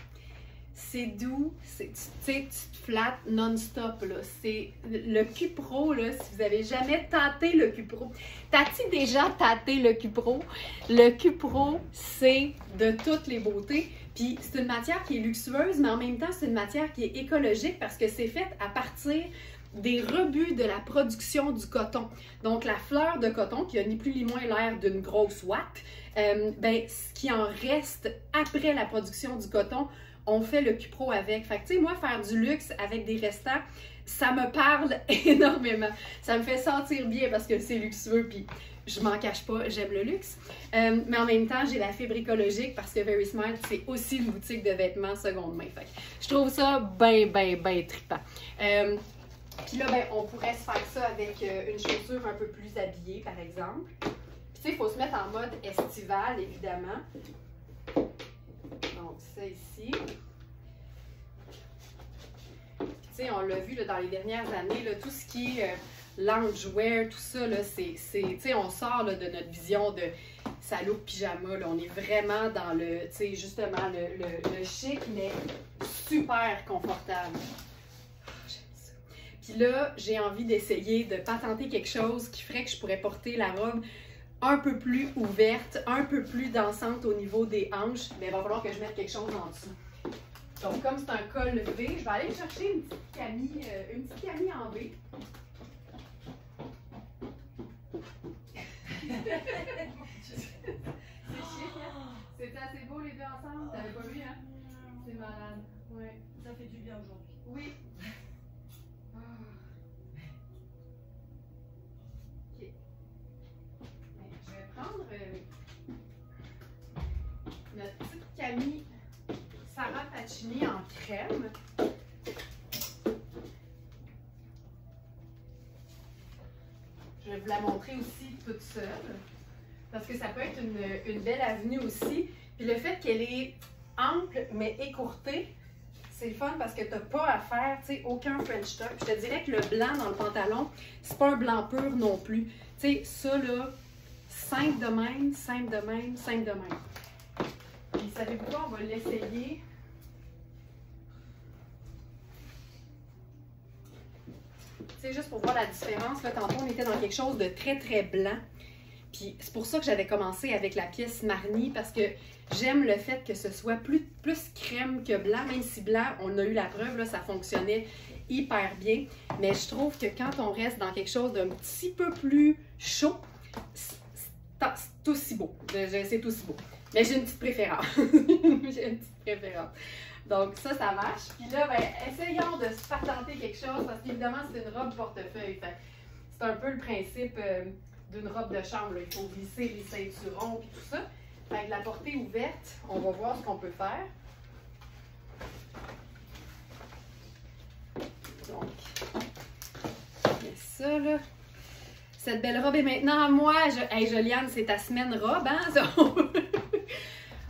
Speaker 1: C'est doux, tu sais, tu te flattes non-stop, là. C'est le Cupro, là, si vous avez jamais tâté le Cupro. T'as-tu déjà tâté le Cupro? Le Cupro, c'est de toutes les beautés. Puis c'est une matière qui est luxueuse, mais en même temps, c'est une matière qui est écologique parce que c'est fait à partir des rebuts de la production du coton. Donc, la fleur de coton, qui a ni plus ni moins l'air d'une grosse ouate, ben, ce qui en reste après la production du coton, on fait le Cupro avec. Fait que, tu sais, moi, faire du luxe avec des restants, ça me parle énormément. Ça me fait sentir bien parce que c'est luxueux, puis je m'en cache pas, j'aime le luxe. Mais en même temps, j'ai la fibre écologique parce que Very Smart, c'est aussi une boutique de vêtements seconde main. Fait que je trouve ça ben trippant. Puis là, ben, on pourrait se faire ça avec une chaussure un peu plus habillée, par exemple. Puis tu sais, il faut se mettre en mode estival, évidemment. Donc, ça ici. Puis tu sais, on l'a vu là, dans les dernières années, là, tout ce qui est loungewear, tout ça, là, tu sais, on sort là, de notre vision de salon pyjama, là, on est vraiment dans le, tu sais, justement, le chic, mais super confortable. Puis là, j'ai envie d'essayer de patenter quelque chose qui ferait que je pourrais porter la robe un peu plus ouverte, un peu plus dansante au niveau des hanches, mais il va falloir que je mette quelque chose en dessous. Donc, comme c'est un col V, je vais aller chercher une petite camille en V. C'est chic, hein? C'était assez beau les deux ensemble. T'avais pas vu, hein? C'est malade. Ouais.
Speaker 2: Ça fait du bien aujourd'hui.
Speaker 1: Oui. Ok. Je vais prendre notre petite Camille Sarah Pacini en crème. Je vais vous la montrer aussi toute seule. Parce que ça peut être une belle avenue aussi. Puis le fait qu'elle est ample mais écourtée, c'est le fun parce que tu n'as pas à faire aucun French tuck. Je te dirais que le blanc dans le pantalon, c'est pas un blanc pur non plus. Tu sais, ça là, simple de même, simple de même, simple de même. savez-vous quoi? On va l'essayer. C'est juste pour voir la différence. Là, tantôt, on était dans quelque chose de très, très blanc. Puis c'est pour ça que j'avais commencé avec la pièce Marni, parce que j'aime le fait que ce soit plus crème que blanc, même si blanc, on a eu la preuve, là, ça fonctionnait hyper bien. Mais je trouve que quand on reste dans quelque chose d'un petit peu plus chaud, c'est aussi beau. C'est aussi beau. Mais j'ai une petite préférence. J'ai une petite préférence. Donc ça marche. Puis là, ben, essayons de se patenter quelque chose, parce qu'évidemment, c'est une robe portefeuille. C'est un peu le principe d'une robe de chambre, là. Il faut glisser les ceinturons et tout ça. Fait que la portée ouverte, on va voir ce qu'on peut faire. Donc, ça là. Cette belle robe est maintenant à moi. Hey, Joliane, c'est ta semaine robe, hein? Ça?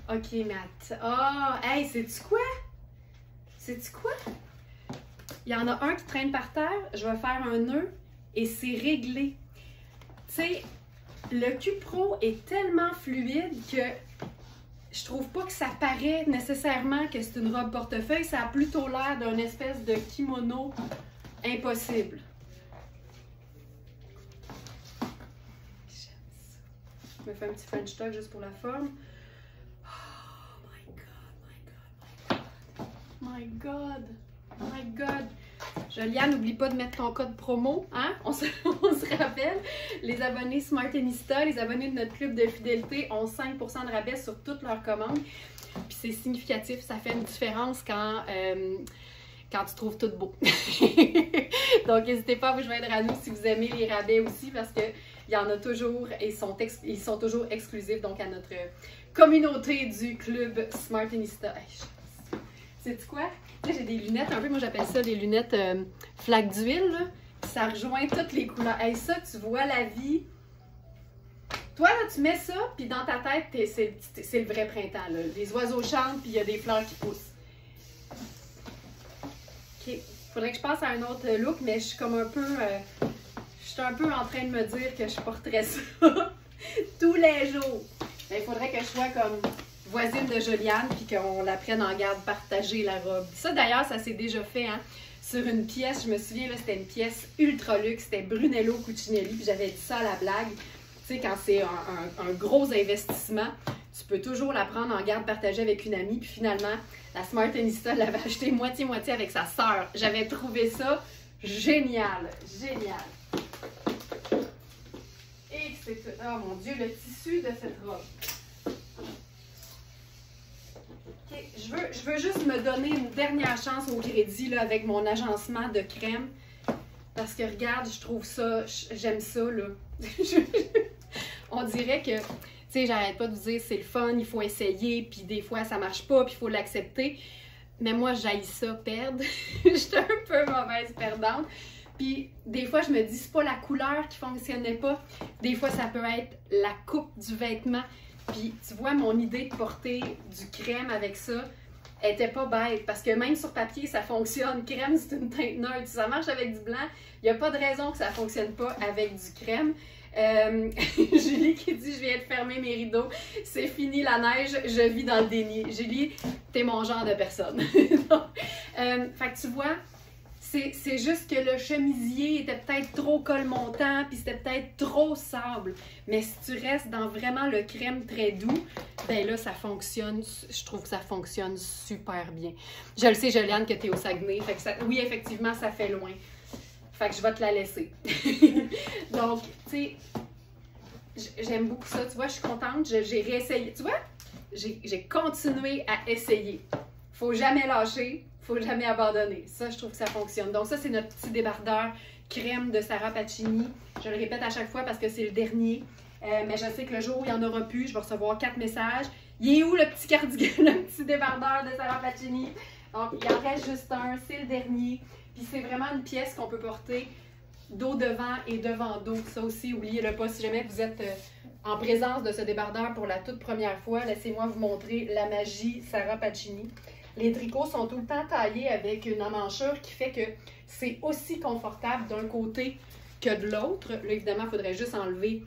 Speaker 1: Ok, Matt. Ah, oh, hey, sais-tu quoi? Sais-tu quoi? Il y en a un qui traîne par terre. Je vais faire un nœud et c'est réglé. Tu sais, le Q-Pro est tellement fluide que je trouve pas que ça paraît nécessairement que c'est une robe portefeuille. Ça a plutôt l'air d'une espèce de kimono impossible. Je me fais un petit French tuck juste pour la forme. Oh my God, my God, my God. Joliane, n'oublie pas de mettre ton code promo, hein? On se rappelle, les abonnés Smartinista, les abonnés de notre club de fidélité ont 5% de rabais sur toutes leurs commandes. Puis c'est significatif, ça fait une différence quand tu trouves tout beau. Donc n'hésitez pas à vous joindre à nous si vous aimez les rabais aussi, parce que il y en a toujours et ils sont toujours exclusifs donc à notre communauté du club Smartinista. Hey, sais-tu quoi? Là, j'ai des lunettes, un peu, moi j'appelle ça des lunettes flaque d'huile. Ça rejoint toutes les couleurs. Hey, ça, tu vois la vie. Toi, là, tu mets ça, puis dans ta tête, c'est le vrai printemps. Là. Les oiseaux chantent, puis il y a des fleurs qui poussent. OK. Faudrait que je passe à un autre look, mais je suis comme un peu... je suis un peu en train de me dire que je porterais ça tous les jours. Mais il faudrait que je sois comme voisine de Joliane puis qu'on la prenne en garde partagée, la robe. Ça, d'ailleurs, ça s'est déjà fait, hein, sur une pièce. Je me souviens, là, c'était une pièce ultra luxe. C'était Brunello Cucinelli. Puis j'avais dit ça à la blague. Tu sais, quand c'est un gros investissement, tu peux toujours la prendre en garde partagée avec une amie. Puis finalement, la Smartinista l'avait acheté moitié-moitié avec sa sœur. J'avais trouvé ça génial. Génial. Et c'est tout. Oh mon Dieu, le tissu de cette robe. OK, je veux juste me donner une dernière chance au crédit là, avec mon agencement de crème. Parce que regarde, je trouve ça, j'aime ça là. On dirait que, tu sais, j'arrête pas de vous dire c'est le fun, il faut essayer, puis des fois ça marche pas, puis il faut l'accepter. Mais moi, j'haïs ça, perdre. Je suis un peu mauvaise perdante. Puis des fois, je me dis, c'est pas la couleur qui fonctionnait pas. Des fois, ça peut être la coupe du vêtement. Puis tu vois, mon idée de porter du crème avec ça était pas bête. Parce que même sur papier, ça fonctionne. Crème, c'est une teinte neutre. Ça marche avec du blanc. Il n'y a pas de raison que ça fonctionne pas avec du crème. Julie qui dit, je viens de fermer mes rideaux. C'est fini la neige, je vis dans le déni. Julie, t'es mon genre de personne. Donc, fait que tu vois, c'est juste que le chemisier était peut-être trop col montant, puis c'était peut-être trop sable. Mais si tu restes dans vraiment le crème très doux, ben là, ça fonctionne. Je trouve que ça fonctionne super bien. Je le sais, Joliane, que tu es au Saguenay. Fait que ça, oui, effectivement, ça fait loin. Fait que je vais te la laisser. Donc, tu sais, j'aime beaucoup ça. Tu vois, je suis contente. J'ai réessayé. Tu vois, j'ai continué à essayer. Faut jamais lâcher. Faut jamais abandonner. Ça, je trouve que ça fonctionne. Donc ça, c'est notre petit débardeur crème de Sarah Pacini. Je le répète à chaque fois parce que c'est le dernier. Mais je sais que le jour où il n'y en aura plus, je vais recevoir 4 messages. Il est où le petit cardigan, le petit débardeur de Sarah Pacini? Donc, il en reste juste un. C'est le dernier. Puis c'est vraiment une pièce qu'on peut porter dos devant et devant dos. Ça aussi, oubliez-le pas. Si jamais vous êtes en présence de ce débardeur pour la toute première fois, laissez-moi vous montrer la magie Sarah Pacini. Les tricots sont tout le temps taillés avec une emmanchure qui fait que c'est aussi confortable d'un côté que de l'autre. Là, évidemment, il faudrait juste enlever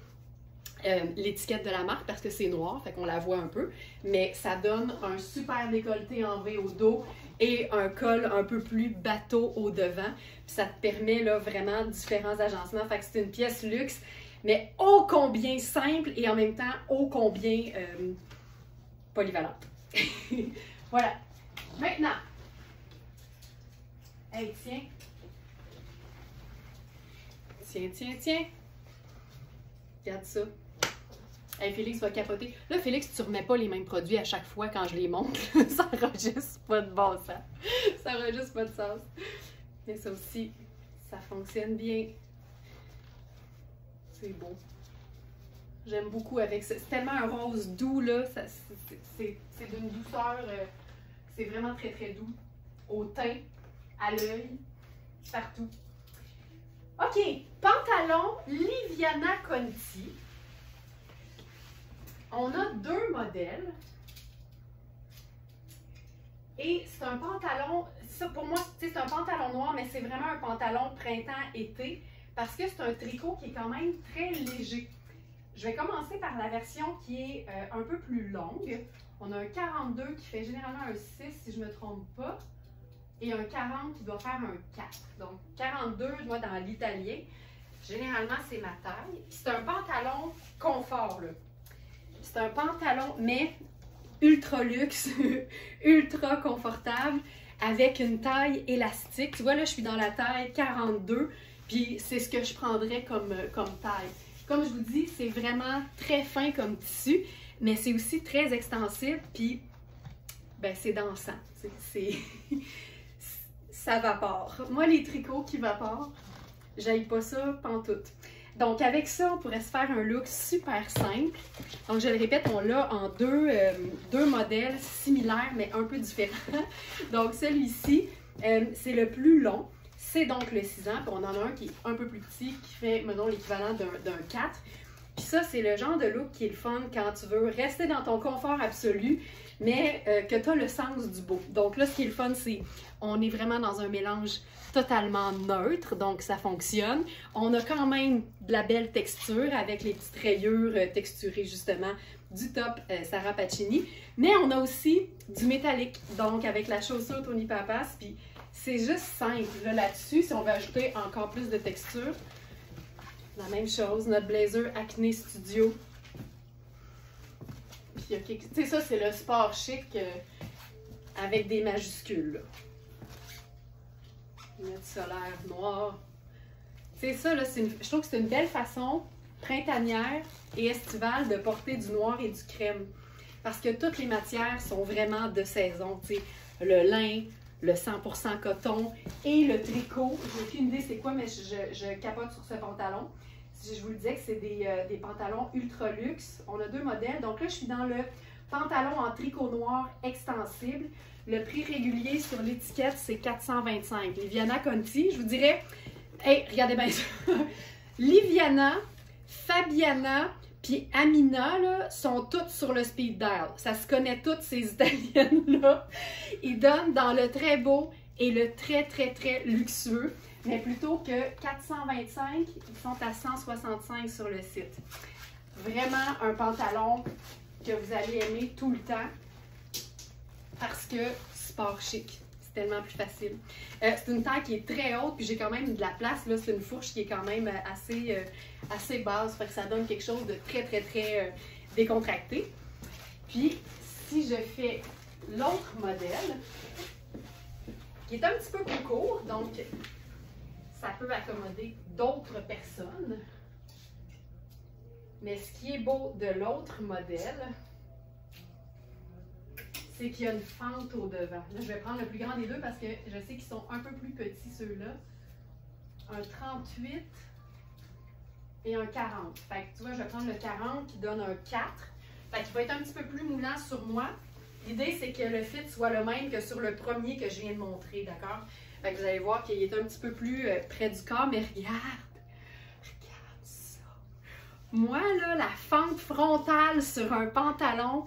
Speaker 1: l'étiquette de la marque parce que c'est noir, fait qu'on la voit un peu, mais ça donne un super décolleté en V au dos et un col un peu plus bateau au devant. Puis ça te permet là, vraiment différents agencements. Fait que c'est une pièce luxe, mais ô combien simple et en même temps ô combien polyvalente. Voilà. Maintenant, hey, tiens. Tiens. Regarde ça. Hey, Félix va capoter. Là, Félix, tu remets pas les mêmes produits à chaque fois quand je les montre. Ça n'aura juste pas de bon sens. Ça n'aura juste pas de sens. Mais ça aussi, ça fonctionne bien. C'est beau. J'aime beaucoup avec ça. C'est tellement un rose doux, là. C'est d'une douceur. C'est vraiment très, très doux. Au teint, à l'œil, partout. OK. Pantalon Liviana Conti. On a deux modèles. Et c'est un pantalon, ça pour moi, c'est un pantalon noir, mais c'est vraiment un pantalon printemps-été parce que c'est un tricot qui est quand même très léger. Je vais commencer par la version qui est un peu plus longue. On a un 42 qui fait généralement un 6 si je ne me trompe pas. Et un 40 qui doit faire un 4. Donc 42, moi dans l'italien, généralement c'est ma taille. C'est un pantalon confort là. C'est un pantalon, mais ultra luxe, ultra confortable, avec une taille élastique. Tu vois, là, je suis dans la taille 42, puis c'est ce que je prendrais comme taille. Comme je vous dis, c'est vraiment très fin comme tissu, mais c'est aussi très extensible, puis ben, c'est dansant. Ça vapore. Moi, les tricots qui vaporent, j'aille pas ça pantoute. Donc, avec ça, on pourrait se faire un look super simple. Donc, je le répète, on l'a en deux modèles similaires, mais un peu différents. Donc, celui-ci, c'est le plus long. C'est donc le 6 ans. Puis, on en a un qui est un peu plus petit, qui fait, maintenant, l'équivalent d'un 4. Puis ça, c'est le genre de look qui est le fun quand tu veux rester dans ton confort absolu, mais que tu as le sens du beau. Donc là, ce qui est le fun, c'est on est vraiment dans un mélange totalement neutre, donc ça fonctionne. On a quand même de la belle texture avec les petites rayures texturées justement du top Sarah Pacini, mais on a aussi du métallique, donc avec la chaussure Tony Papas, puis c'est juste simple. Là-dessus, si on veut ajouter encore plus de texture, la même chose, notre blazer Acne Studio. Puis, tu sais, ça, c'est le sport chic avec des majuscules. Là. Lunettes solaires noires. C'est ça, là, je trouve que c'est une belle façon printanière et estivale de porter du noir et du crème. Parce que toutes les matières sont vraiment de saison. Tu sais, le lin, le 100% coton et le tricot. J'ai aucune idée c'est quoi, mais je capote sur ce pantalon. Je vous le disais que c'est des pantalons ultra luxe. On a deux modèles. Donc là, je suis dans le pantalon en tricot noir extensible. Le prix régulier sur l'étiquette, c'est 425. Liviana Conti, je vous dirais, hey, regardez bien ça. Liviana, Fabiana, puis Amina, là, sont toutes sur le speed dial. Ça se connaît toutes, ces Italiennes-là. Ils donnent dans le très beau et le très, très, très luxueux. Mais plutôt que 425, ils sont à 165 sur le site. Vraiment un pantalon que vous allez aimer tout le temps parce que sport chic. C'est tellement plus facile. C'est une taille qui est très haute, puis j'ai quand même de la place. Là, c'est une fourche qui est quand même assez basse, fait que ça donne quelque chose de très, très, très décontracté. Puis, si je fais l'autre modèle, qui est un petit peu plus court, donc ça peut accommoder d'autres personnes. Mais ce qui est beau de l'autre modèle, c'est qu'il y a une fente au devant. Là, je vais prendre le plus grand des deux parce que je sais qu'ils sont un peu plus petits, ceux-là. Un 38 et un 40. Fait que tu vois, je vais prendre le 40 qui donne un 4. Fait qu'il va être un petit peu plus moulant sur moi. L'idée, c'est que le fit soit le même que sur le premier que je viens de montrer, d'accord? Fait que vous allez voir qu'il est un petit peu plus près du corps, mais regarde ça. Moi, là, la fente frontale sur un pantalon,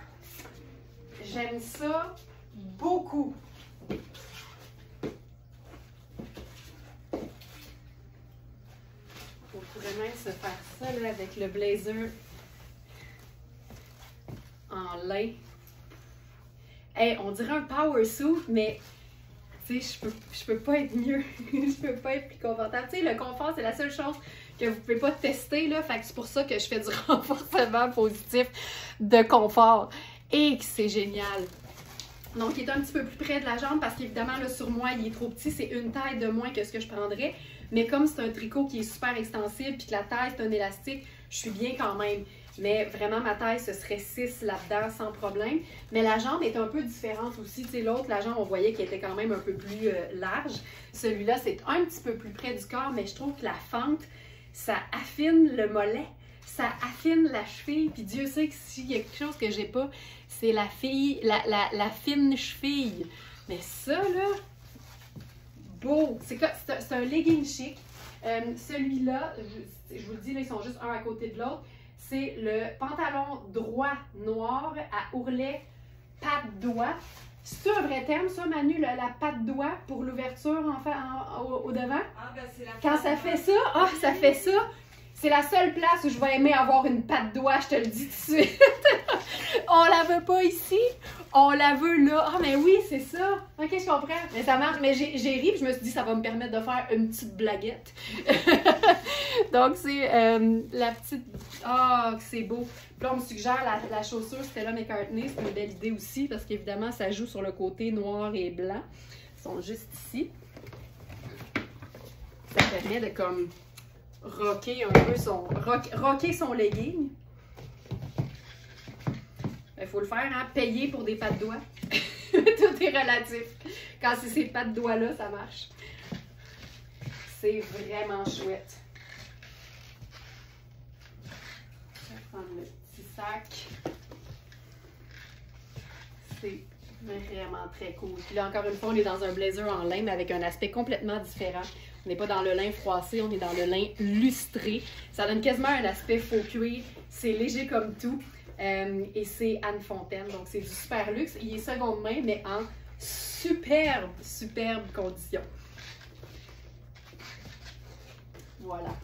Speaker 1: j'aime ça beaucoup. On pourrait même se faire ça là, avec le blazer lin. Hey, on dirait un power suit, mais tu sais, je peux pas être mieux. Je peux pas être plus confortable. Tu sais, le confort, c'est la seule chose que vous pouvez pas tester, là. Fait que c'est pour ça que je fais du renforcement positif de confort. Et que c'est génial. Donc, il est un petit peu plus près de la jambe parce qu'évidemment, là, sur moi, il est trop petit. C'est une taille de moins que ce que je prendrais. Mais comme c'est un tricot qui est super extensible puis que la taille, c'est un élastique, je suis bien quand même. Mais vraiment, ma taille, ce serait 6 là-dedans sans problème. Mais la jambe est un peu différente aussi. Tu sais, l'autre, la jambe, on voyait qu'elle était quand même un peu plus large. Celui-là, c'est un petit peu plus près du corps, mais je trouve que la fente, ça affine le mollet. Ça affine la cheville. Puis Dieu sait que s'il y a quelque chose que j'ai pas, c'est la fine cheville. Mais ça, là, beau! C'est un legging chic. Celui-là, je vous le dis, là, ils sont juste un à côté de l'autre. C'est le pantalon droit noir à ourlet patte doigt. C'est un vrai terme, ça, Manu, la patte doigt pour l'ouverture au devant?
Speaker 2: Ah, ben c'est la
Speaker 1: Quand ça fait ça, ça fait ça. C'est la seule place où je vais aimer avoir une patte doigt, je te le dis tout de suite. On la veut pas ici, on la veut là. Ah, mais oui, c'est ça. Ok, je comprends. Mais ça marche. Mais j'ai ri, puis je me suis dit, ça va me permettre de faire une petite blaguette. Donc, c'est la petite. Ah, que c'est beau. Puis là, on me suggère la chaussure Stella McCartney. C'est une belle idée aussi, parce qu'évidemment, ça joue sur le côté noir et blanc. Ils sont juste ici. Ça permet de comme rocker un peu rocker son legging. Il faut le faire, hein? Payer pour des pattes doigts. Tout est relatif. Quand c'est ces pattes doigts-là, ça marche. C'est vraiment chouette. Je vais prendre le petit sac. C'est vraiment très cool. Puis là, encore une fois, on est dans un blazer en lin, mais avec un aspect complètement différent. On n'est pas dans le lin froissé, on est dans le lin lustré. Ça donne quasiment un aspect faux cuir. C'est léger comme tout. Et c'est Anne Fontaine, donc c'est du super luxe. Il est seconde main, mais en superbe condition. Voilà.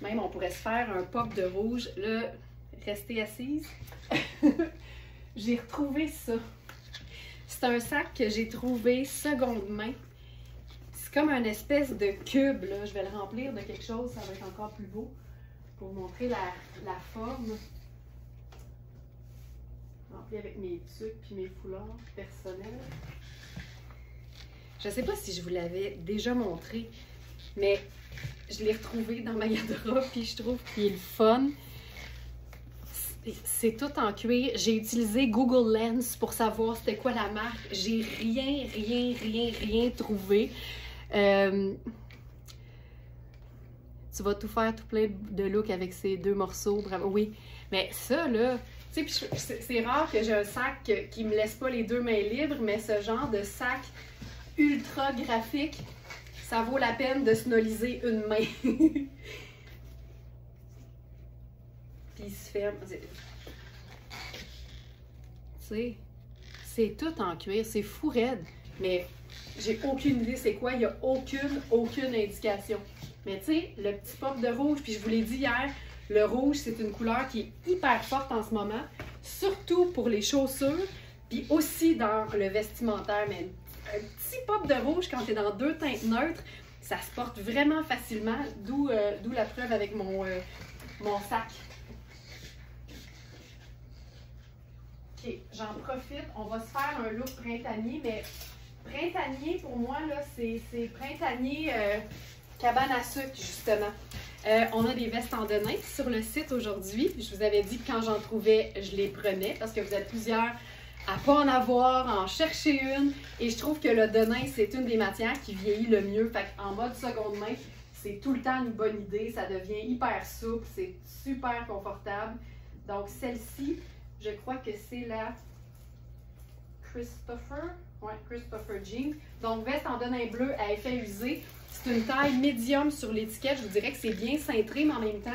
Speaker 1: Même, on pourrait se faire un pop de rouge. Là, restez assise. J'ai retrouvé ça. C'est un sac que j'ai trouvé seconde main. C'est comme un espèce de cube, là. Je vais le remplir de quelque chose, ça va être encore plus beau. Pour vous montrer la forme. Rempli avec mes tuques puis mes foulards personnels. Je ne sais pas si je vous l'avais déjà montré, mais je l'ai retrouvé dans ma garde-robe puis je trouve qu'il est le fun. C'est tout en cuir. J'ai utilisé Google Lens pour savoir c'était quoi la marque. J'ai rien trouvé. Tu vas tout faire, tout plein de looks avec ces deux morceaux. Bravo. Oui, mais ça, là, tu sais, c'est rare que j'ai un sac qui me laisse pas les deux mains libres, mais ce genre de sac ultra graphique, ça vaut la peine de se noliser une main. Puis il se ferme. Tu sais, c'est tout en cuir, c'est fou raide, mais j'ai aucune idée c'est quoi, il n'y a aucune indication. Mais tu sais, le petit pop de rouge, puis je vous l'ai dit hier, le rouge, c'est une couleur qui est hyper forte en ce moment, surtout pour les chaussures, puis aussi dans le vestimentaire. Mais un petit pop de rouge, quand tu es dans deux teintes neutres, ça se porte vraiment facilement, d'où la preuve avec mon sac. OK, j'en profite, on va se faire un look printanier, mais printanier, pour moi, là, c'est printanier cabane à sucre, justement. On a des vestes en denim sur le site aujourd'hui. Je vous avais dit que quand j'en trouvais, je les prenais parce que vous êtes plusieurs à pas en avoir, à en chercher une. Et je trouve que le denim, c'est une des matières qui vieillit le mieux. Fait qu'en mode seconde main, c'est tout le temps une bonne idée. Ça devient hyper souple, c'est super confortable. Donc celle-ci, je crois que c'est la Christopher. Ouais, Christopher Jeans. Donc, veste en denim bleu à effet usé. C'est une taille médium sur l'étiquette. Je vous dirais que c'est bien cintré, mais en même temps,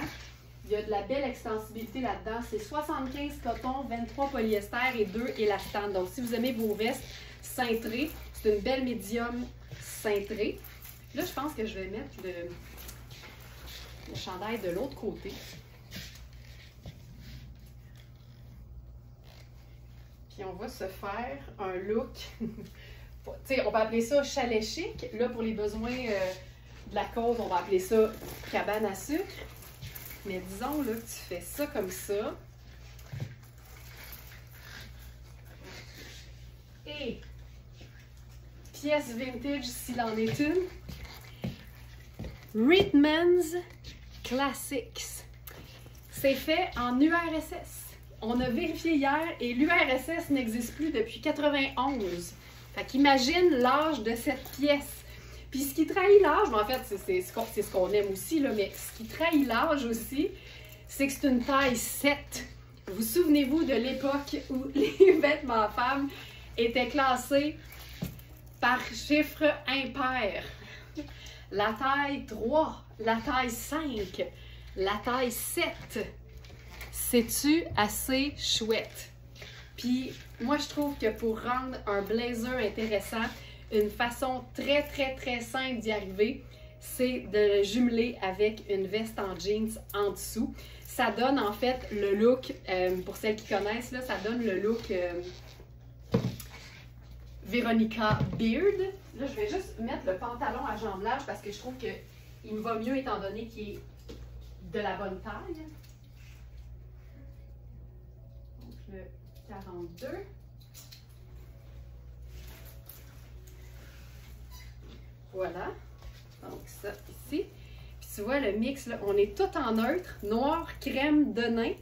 Speaker 1: il y a de la belle extensibilité là-dedans. C'est 75 coton, 23 polyester et 2 élastane. Donc, si vous aimez vos vestes cintrées, c'est une belle médium cintrée. Là, je pense que je vais mettre le chandail de l'autre côté. Puis on va se faire un look, on va appeler ça chalet chic. Là, pour les besoins de la côte, on va appeler ça cabane à sucre. Mais disons là, que tu fais ça comme ça. Et pièce vintage s'il en est une. Reitmans Classics. C'est fait en URSS. On a vérifié hier et l'URSS n'existe plus depuis 91. Fait qu'imagine l'âge de cette pièce. Puis ce qui trahit l'âge, mais en fait, c'est ce qu'on aime aussi, là, mais ce qui trahit l'âge aussi, c'est que c'est une taille 7. Vous souvenez-vous de l'époque où les vêtements femmes étaient classés par chiffre impair? La taille 3, la taille 5, la taille 7. C'est-tu assez chouette? Puis moi, je trouve que pour rendre un blazer intéressant, une façon très, très, très simple d'y arriver, c'est de le jumeler avec une veste en jeans en dessous. Ça donne en fait le look, pour celles qui connaissent, là, ça donne le look Veronica Beard. Là, je vais juste mettre le pantalon à jambes larges parce que je trouve qu'il me va mieux étant donné qu'il est de la bonne taille. Donc, le 42. Voilà. Donc, ça ici. Puis tu vois, le mix, là, on est tout en neutre. Noir, crème, de nain.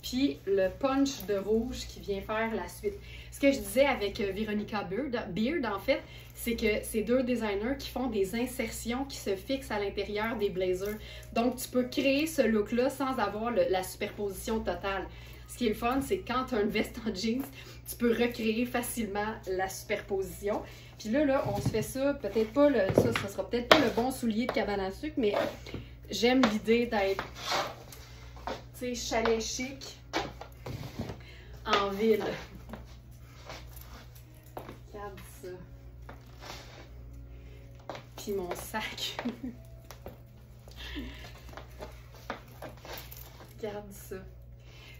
Speaker 1: Puis le punch de rouge qui vient faire la suite. Ce que je disais avec Veronica Beard, en fait, c'est que c'est deux designers qui font des insertions qui se fixent à l'intérieur des blazers. Donc, tu peux créer ce look-là sans avoir la superposition totale. Ce qui est le fun, c'est que quand tu as une veste en jeans, tu peux recréer facilement la superposition. Puis là, on se fait ça, peut-être pas, ça sera peut-être pas le bon soulier de cabane à sucre, mais j'aime l'idée d'être, tu sais, chalet chic en ville. Regarde ça. Puis mon sac. Regarde ça.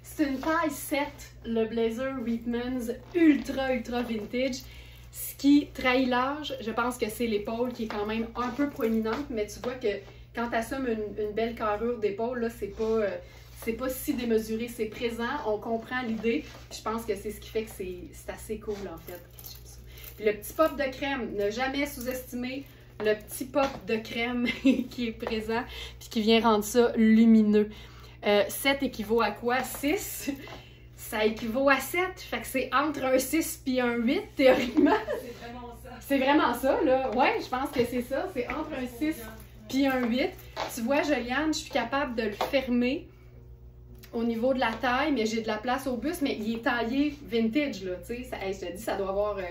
Speaker 1: C'est une taille 7, le blazer Reitmans ultra vintage. Ce qui trahit l'âge, je pense que c'est l'épaule qui est quand même un peu proéminente, mais tu vois que quand tu assumes une belle carrure d'épaule, là, c'est pas si démesuré, c'est présent, on comprend l'idée. Je pense que c'est ce qui fait que c'est assez cool en fait. Puis le petit pop de crème, ne jamais sous-estimer le petit pop de crème qui est présent puis qui vient rendre ça lumineux. 7 équivaut à quoi? 6? Ça équivaut à 7. Fait que c'est entre un 6 et un 8, théoriquement.
Speaker 2: C'est vraiment ça.
Speaker 1: C'est vraiment ça, là. Ouais, je pense que c'est ça. C'est entre un 6 et un 8. Tu vois, Joliane, je suis capable de le fermer au niveau de la taille, mais j'ai de la place au buste, mais il est taillé vintage, là. Tu sais, hey, je te dis, ça doit avoir... tu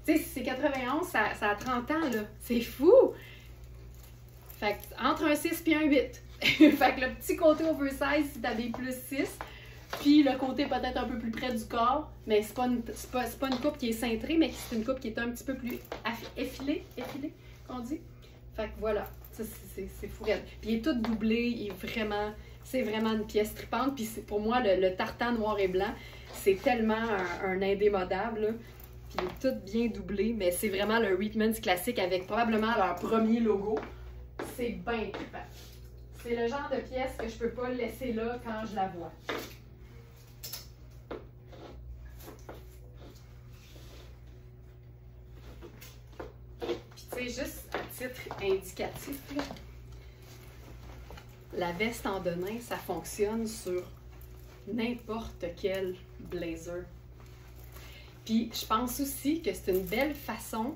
Speaker 1: sais, si c'est 91, ça a 30 ans, là. C'est fou! Fait que entre un 6 et un 8. Fait que le petit côté oversize, si t'as des plus 6, puis le côté peut-être un peu plus près du corps, mais c'est pas une coupe qui est cintrée, mais c'est une coupe qui est un petit peu plus effilée, qu'on dit. Fait que voilà, ça c'est fou raide. Puis il est tout doublé, c'est vraiment une pièce tripante, puis pour moi, le tartan noir et blanc, c'est tellement un indémodable, là. Puis il est tout bien doublé, mais c'est vraiment le Reitmans classique avec probablement leur premier logo. C'est bien trippant. C'est le genre de pièce que je peux pas laisser là quand je la vois. Puis tu sais, juste à titre indicatif, là, la veste en denim, ça fonctionne sur n'importe quel blazer. Puis je pense aussi que c'est une belle façon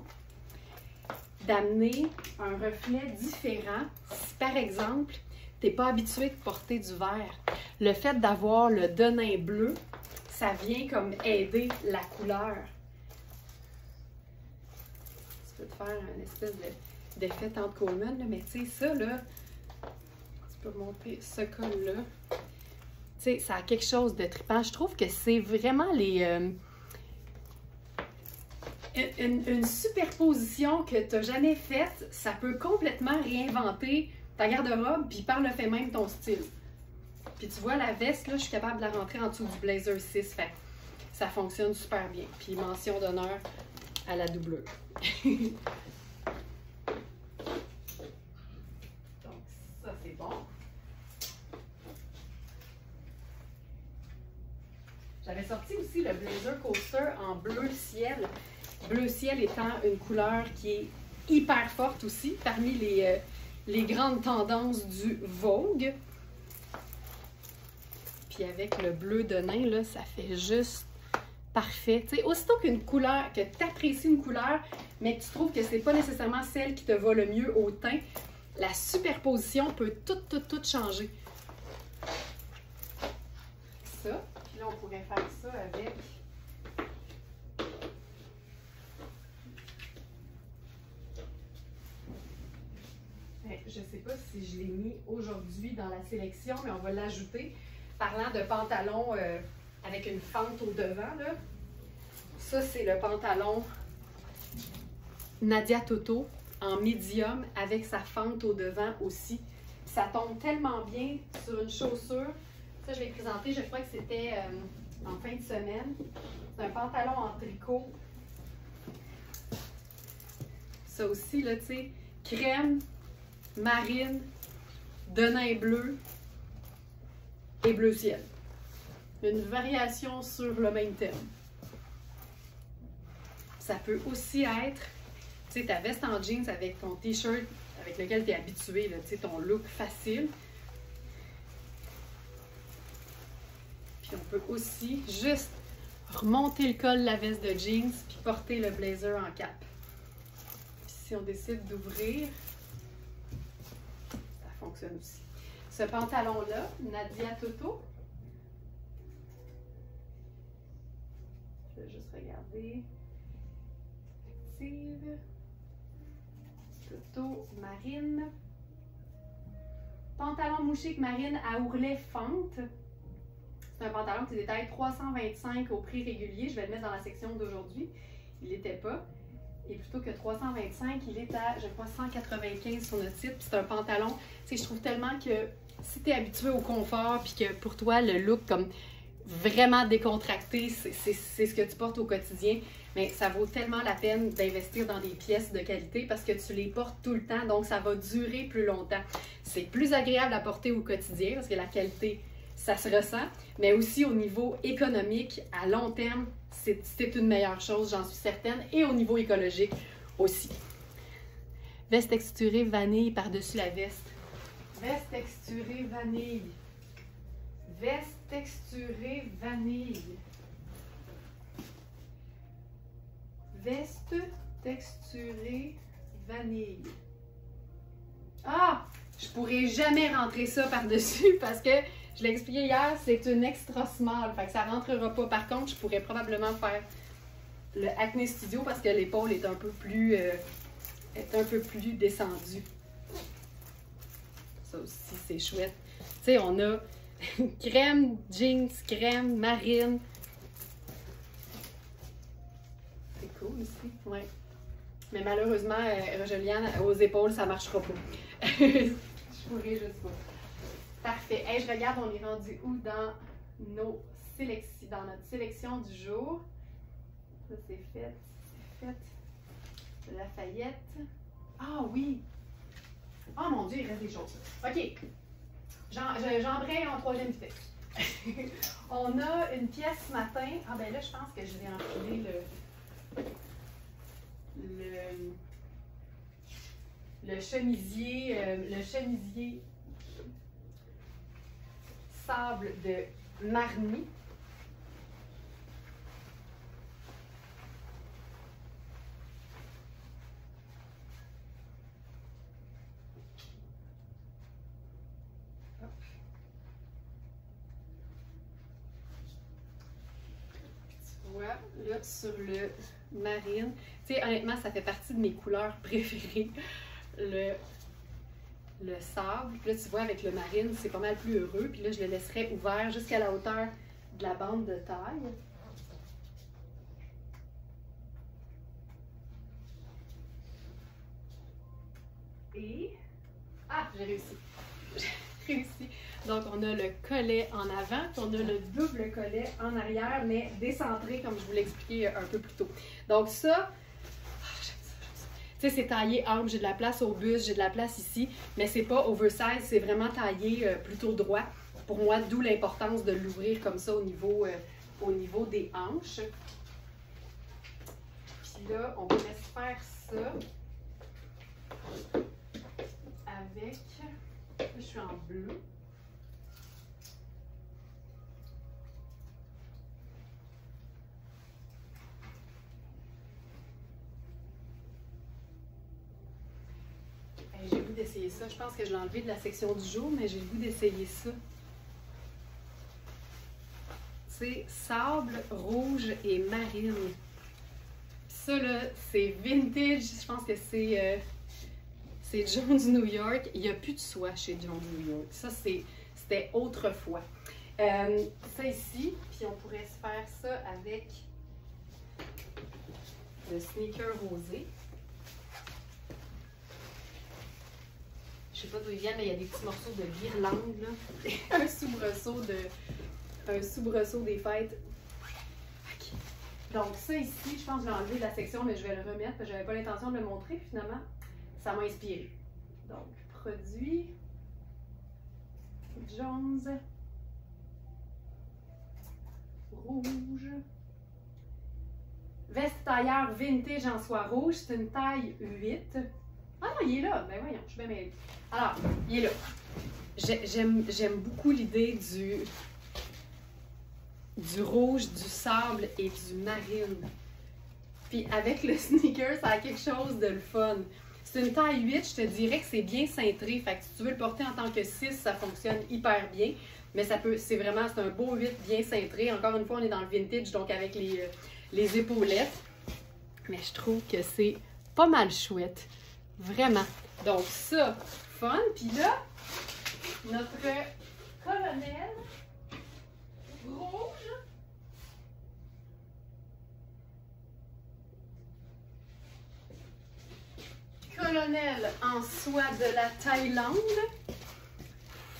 Speaker 1: d'amener un reflet différent. Si par exemple, tu n'es pas habitué de porter du vert, le fait d'avoir le denim bleu, ça vient comme aider la couleur. Tu peux te faire une espèce d'effet tante Coleman, là, mais tu sais, ça, là, tu peux monter ce col-là. Tu sais, ça a quelque chose de trippant. Je trouve que c'est vraiment une superposition que tu n'as jamais faite. Ça peut complètement réinventer ta garde-robe, puis par le fait même ton style. Puis tu vois, la veste, là, je suis capable de la rentrer en dessous du blazer 6. Fait ça fonctionne super bien. Puis mention d'honneur à la doublure. Donc ça c'est bon. J'avais sorti aussi le Blazer Coaster en bleu ciel. Bleu ciel étant une couleur qui est hyper forte aussi, parmi les grandes tendances du Vogue. Puis avec le bleu de nain, là, ça fait juste parfait. Tu sais, aussitôt qu'une couleur, que tu apprécies une couleur, mais que tu trouves que c'est pas nécessairement celle qui te va le mieux au teint, la superposition peut tout changer. Ça, puis là, on pourrait faire ça avec... Je ne sais pas si je l'ai mis aujourd'hui dans la sélection, mais on va l'ajouter. Parlant de pantalon avec une fente au devant, là. Ça, c'est le pantalon Nadia Toto en médium avec sa fente au devant aussi. Ça tombe tellement bien sur une chaussure. Ça, je l'ai présenté, je crois que c'était en fin de semaine. C'est un pantalon en tricot. Ça aussi, là, tu sais, crème, marine, de nain bleu et bleu ciel. Une variation sur le même thème. Ça peut aussi être, tu sais, ta veste en jeans avec ton t-shirt avec lequel tu es habitué, là, tu sais, ton look facile. Puis on peut aussi juste remonter le col de la veste de jeans puis porter le blazer en cap. Puis si on décide d'ouvrir, ça fonctionne aussi. Ce pantalon-là, Nadia Toto. Je vais juste regarder. Active. Toto marine. Pantalon mouchique marine à ourlet fente. C'est un pantalon qui détaille 325 au prix régulier. Je vais le mettre dans la section d'aujourd'hui. Il n'était pas. Et plutôt que 325, il est à, je crois, 195 sur notre site. C'est un pantalon, tu sais, je trouve tellement que si tu es habitué au confort, puis que pour toi, le look comme vraiment décontracté, c'est ce que tu portes au quotidien, mais ça vaut tellement la peine d'investir dans des pièces de qualité parce que tu les portes tout le temps, donc ça va durer plus longtemps. C'est plus agréable à porter au quotidien parce que la qualité, ça se ressent, mais aussi au niveau économique, à long terme, c'est une meilleure chose, j'en suis certaine, et au niveau écologique aussi. Veste texturée vanille par-dessus la veste. Veste texturée vanille. Veste texturée vanille. Veste texturée vanille. Ah! Je pourrais jamais rentrer ça par-dessus parce que, je l'ai expliqué hier, c'est une extra small. Fait que ça rentrera pas. Par contre, je pourrais probablement faire le Acne Studio parce que l'épaule est un peu plus descendue. Ça aussi, c'est chouette. Tu sais, on a crème, jeans, crème, marine. C'est cool aussi, ouais. Mais malheureusement, Rogeliane, aux épaules, ça ne marchera pas. Je pourrais juste pas. Parfait. Hey, je regarde, on est rendu où dans notre sélection du jour. Ça, c'est fait. C'est fait. Lafayette. Ah oui! Oh mon Dieu, il reste des choses. OK. J'embraye en troisième vitesse. On a une pièce ce matin. Ah ben là, je pense que je vais enfiler le chemisier sable de Marni. Là, sur le marine. Tu sais, honnêtement, ça fait partie de mes couleurs préférées. Le sable. Puis là, tu vois, avec le marine, c'est pas mal plus heureux. Puis là, je le laisserai ouvert jusqu'à la hauteur de la bande de taille. Et... Ah, j'ai réussi. J'ai réussi. Donc, on a le collet en avant, puis on a le double collet en arrière, mais décentré, comme je vous l'ai expliqué un peu plus tôt. Donc ça, tu sais, c'est taillé ample, j'ai de la place au buste, j'ai de la place ici, mais c'est pas oversize, c'est vraiment taillé plutôt droit. Pour moi, d'où l'importance de l'ouvrir comme ça au niveau des hanches. Puis là, on va laisser faire ça avec, là, je suis en bleu. J'ai le goût d'essayer ça. Je pense que je l'ai enlevé de la section du jour, mais j'ai le goût d'essayer ça. C'est sable, rouge et marine. Ça, là, c'est vintage. Je pense que c'est Jones New York. Il n'y a plus de soie chez Jones New York. Ça, c'était autrefois. Ça ici, puis on pourrait se faire ça avec le sneaker rosé. Je sais pas d'où ils viennent, mais il y a des petits morceaux de guirlande, là. un soubresaut des fêtes. Okay. Donc ça ici, je pense que je l'ai enlevé de la section, mais je vais le remettre parce que j'avais pas l'intention de le montrer. Finalement, ça m'a inspiré. Donc, produit Jones rouge. Veste tailleur vintage en soie rouge, c'est une taille 8. Ah non, il est là. Ben voyons, je suis bien mêlée. Alors, il est là. J'aime beaucoup l'idée du rouge, du sable et du marine. Puis avec le sneaker, ça a quelque chose de le fun. C'est une taille 8, je te dirais que c'est bien cintré. Fait que si tu veux le porter en tant que 6, ça fonctionne hyper bien. Mais ça peut, c'est un beau 8 bien cintré. Encore une fois, on est dans le vintage, donc avec les épaulettes. Mais je trouve que c'est pas mal chouette. Vraiment. Donc ça, fun. Puis là, notre colonel rouge. Colonel en soie de la Thaïlande.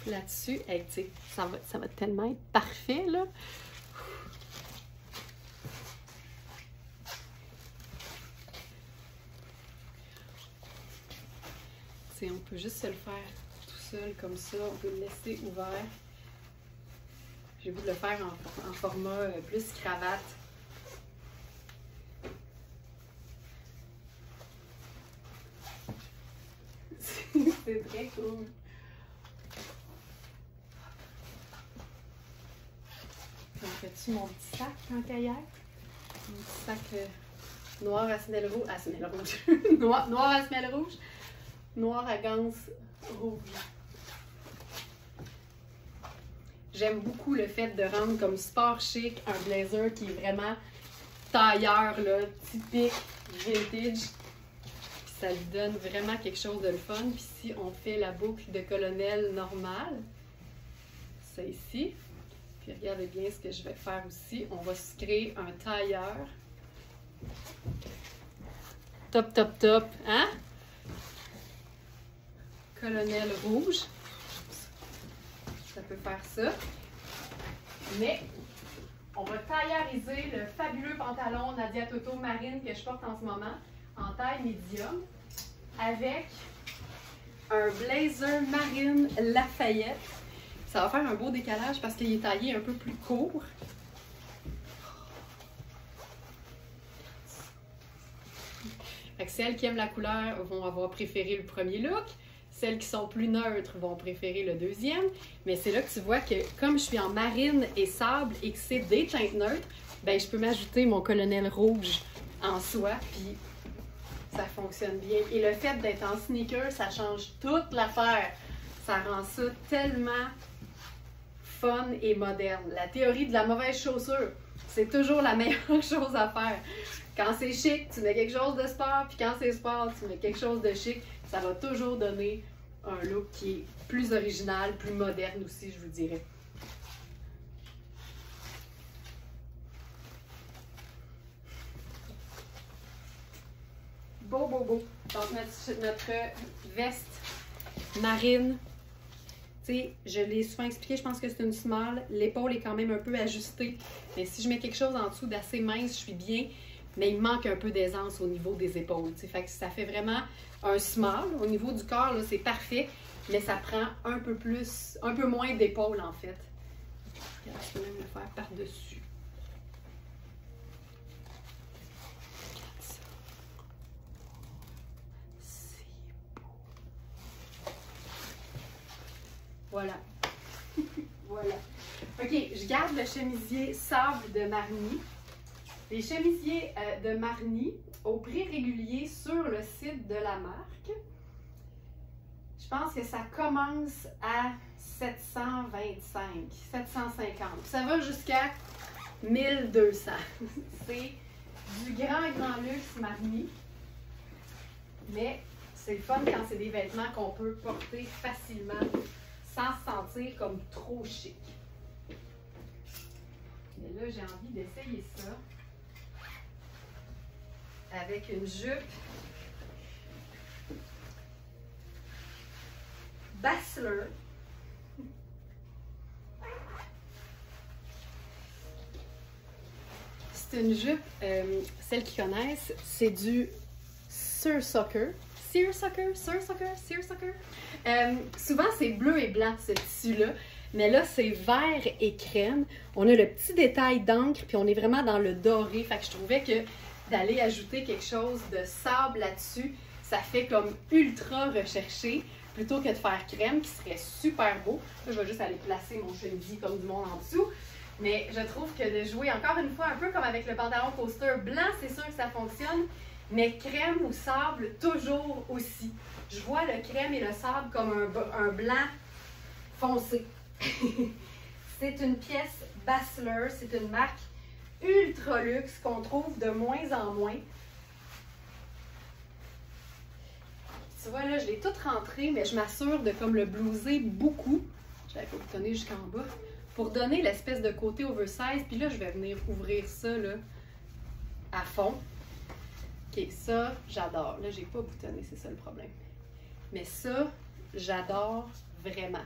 Speaker 1: Là-dessus, hey, tu sais, ça va tellement être parfait, là. On peut juste se le faire tout seul comme ça, on peut le laisser ouvert. J'ai voulu le faire en format plus cravate. C'est très cool. En fais-tu mon petit sac en kayak? Mon petit sac noir à semelle rouge. À semelle rouge. noir à semelle rouge. Noir à ganse rouge. J'aime beaucoup le fait de rendre comme sport chic un blazer qui est vraiment tailleur, là, typique, vintage. Puis ça lui donne vraiment quelque chose de le fun. Puis si on fait la boucle de colonel normale, ça ici. Puis regardez bien ce que je vais faire aussi. On va se créer un tailleur. Top, top, top. Hein? Colonel rouge. Ça peut faire ça. Mais on va taillariser le fabuleux pantalon Nadia Toto Marine que je porte en ce moment en taille médium avec un blazer Marine Lafayette. Ça va faire un beau décalage parce qu'il est taillé un peu plus court. Fait que celles qui aiment la couleur vont avoir préféré le premier look. Celles qui sont plus neutres vont préférer le deuxième. Mais c'est là que tu vois que comme je suis en marine et sable et que c'est des teintes neutres, ben je peux m'ajouter mon colonel rouge en soie, puis ça fonctionne bien. Et le fait d'être en sneaker, ça change toute l'affaire. Ça rend ça tellement fun et moderne. La théorie de la mauvaise chaussure, c'est toujours la meilleure chose à faire. Quand c'est chic, tu mets quelque chose de sport, puis quand c'est sport, tu mets quelque chose de chic. Ça va toujours donner un look qui est plus original, plus moderne aussi, je vous dirais. Beau, beau, beau. Donc, notre veste marine Tu sais, je l'ai souvent expliqué, je pense que c'est une small. L'épaule est quand même un peu ajustée. Mais si je mets quelque chose en dessous d'assez mince, je suis bien. Mais il manque un peu d'aisance au niveau des épaules. Tu sais. Fait que ça fait vraiment un small. Au niveau du corps, c'est parfait. Mais ça prend un peu plus, un peu moins d'épaules en fait. Je peux même le faire par-dessus. Voilà. Voilà. OK, je garde le chemisier sable de Marni. Les chemisiers de Marni, au prix régulier sur le site de la marque, je pense que ça commence à 725, 750. Ça va jusqu'à 1200. C'est du grand luxe Marni. Mais c'est le fun quand c'est des vêtements qu'on peut porter facilement sans se sentir comme trop chic. Et là, j'ai envie d'essayer ça avec une jupe Bachelor. C'est une jupe, celles qui connaissent, c'est du seersucker. Souvent, c'est bleu et blanc, ce tissu-là. Mais là, c'est vert et crème. On a le petit détail d'encre, puis on est vraiment dans le doré. Fait que je trouvais que d'aller ajouter quelque chose de sable là-dessus, ça fait comme ultra recherché, plutôt que de faire crème, qui serait super beau. Là, je vais juste aller placer mon chemisier comme du monde en dessous. Mais je trouve que de jouer, encore une fois, un peu comme avec le pantalon coaster blanc, c'est sûr que ça fonctionne. Mais crème ou sable, toujours aussi. Je vois le crème et le sable comme un blanc foncé. C'est une pièce Bachelor, c'est une marque ultra luxe qu'on trouve de moins en moins. Tu vois là, je l'ai toute rentrée, mais je m'assure de comme le blouser beaucoup. Je l'avais pas boutonné jusqu'en bas. Pour donner l'espèce de côté oversize. Puis là, je vais venir ouvrir ça là, à fond. OK, ça, j'adore. Là, j'ai pas boutonné, c'est ça le problème. Mais ça, j'adore vraiment.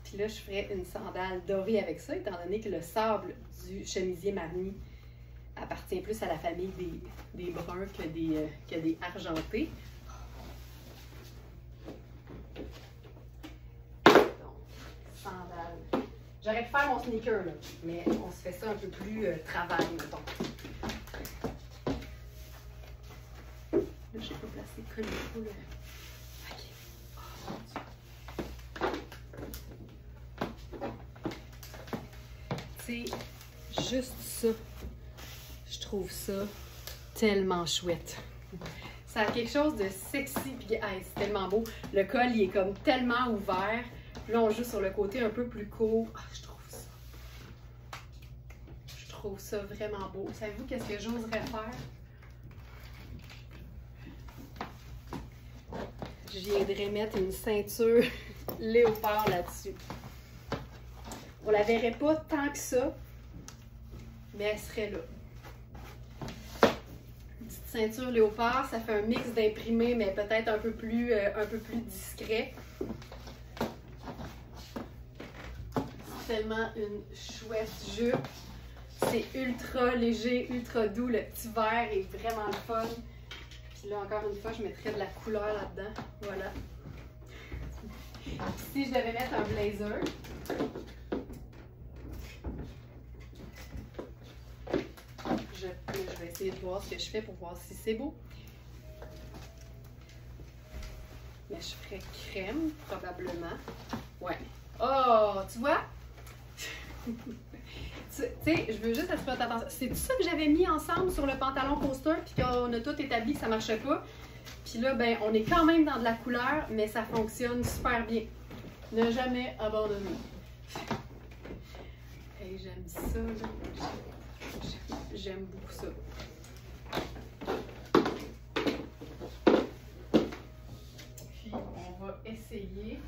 Speaker 1: Puis là, je ferais une sandale dorée avec ça, étant donné que le sable du chemisier Marni appartient plus à la famille des bruns que des argentés. Donc, sandale. J'aurais pu faire mon sneaker, là, mais on se fait ça un peu plus travail, mettons. Là, je n'ai pas placé comme il faut, là. OK. Oh, mon Dieu. C'est juste ça. Je trouve ça tellement chouette. Ça a quelque chose de sexy, puis hey, c'est tellement beau. Le col, il est comme tellement ouvert. Là, on joue sur le côté un peu plus court. Ah, je trouve ça vraiment beau. Savez-vous qu'est-ce que j'oserais faire? Je viendrais mettre une ceinture léopard là-dessus. On la verrait pas tant que ça, mais elle serait là. Une petite ceinture léopard, ça fait un mix d'imprimé, mais peut-être un peu plus discret. C'est tellement une chouette jupe. C'est ultra léger, ultra doux. Le petit vert est vraiment le fun. Puis là, encore une fois, je mettrais de la couleur là-dedans. Voilà. Si je devais mettre un blazer, je vais essayer de voir ce que je fais pour voir si c'est beau. Mais je ferais crème, probablement. Ouais. Oh, tu vois? Tu sais, je veux juste attirer ta attention. C'est ça que j'avais mis ensemble sur le pantalon coaster, puis qu'on a tout établi que ça marchait pas. Puis là, ben, on est quand même dans de la couleur, mais ça fonctionne super bien. Ne jamais abandonner. Hey, j'aime ça, là. J'aime beaucoup ça. Puis, on va essayer.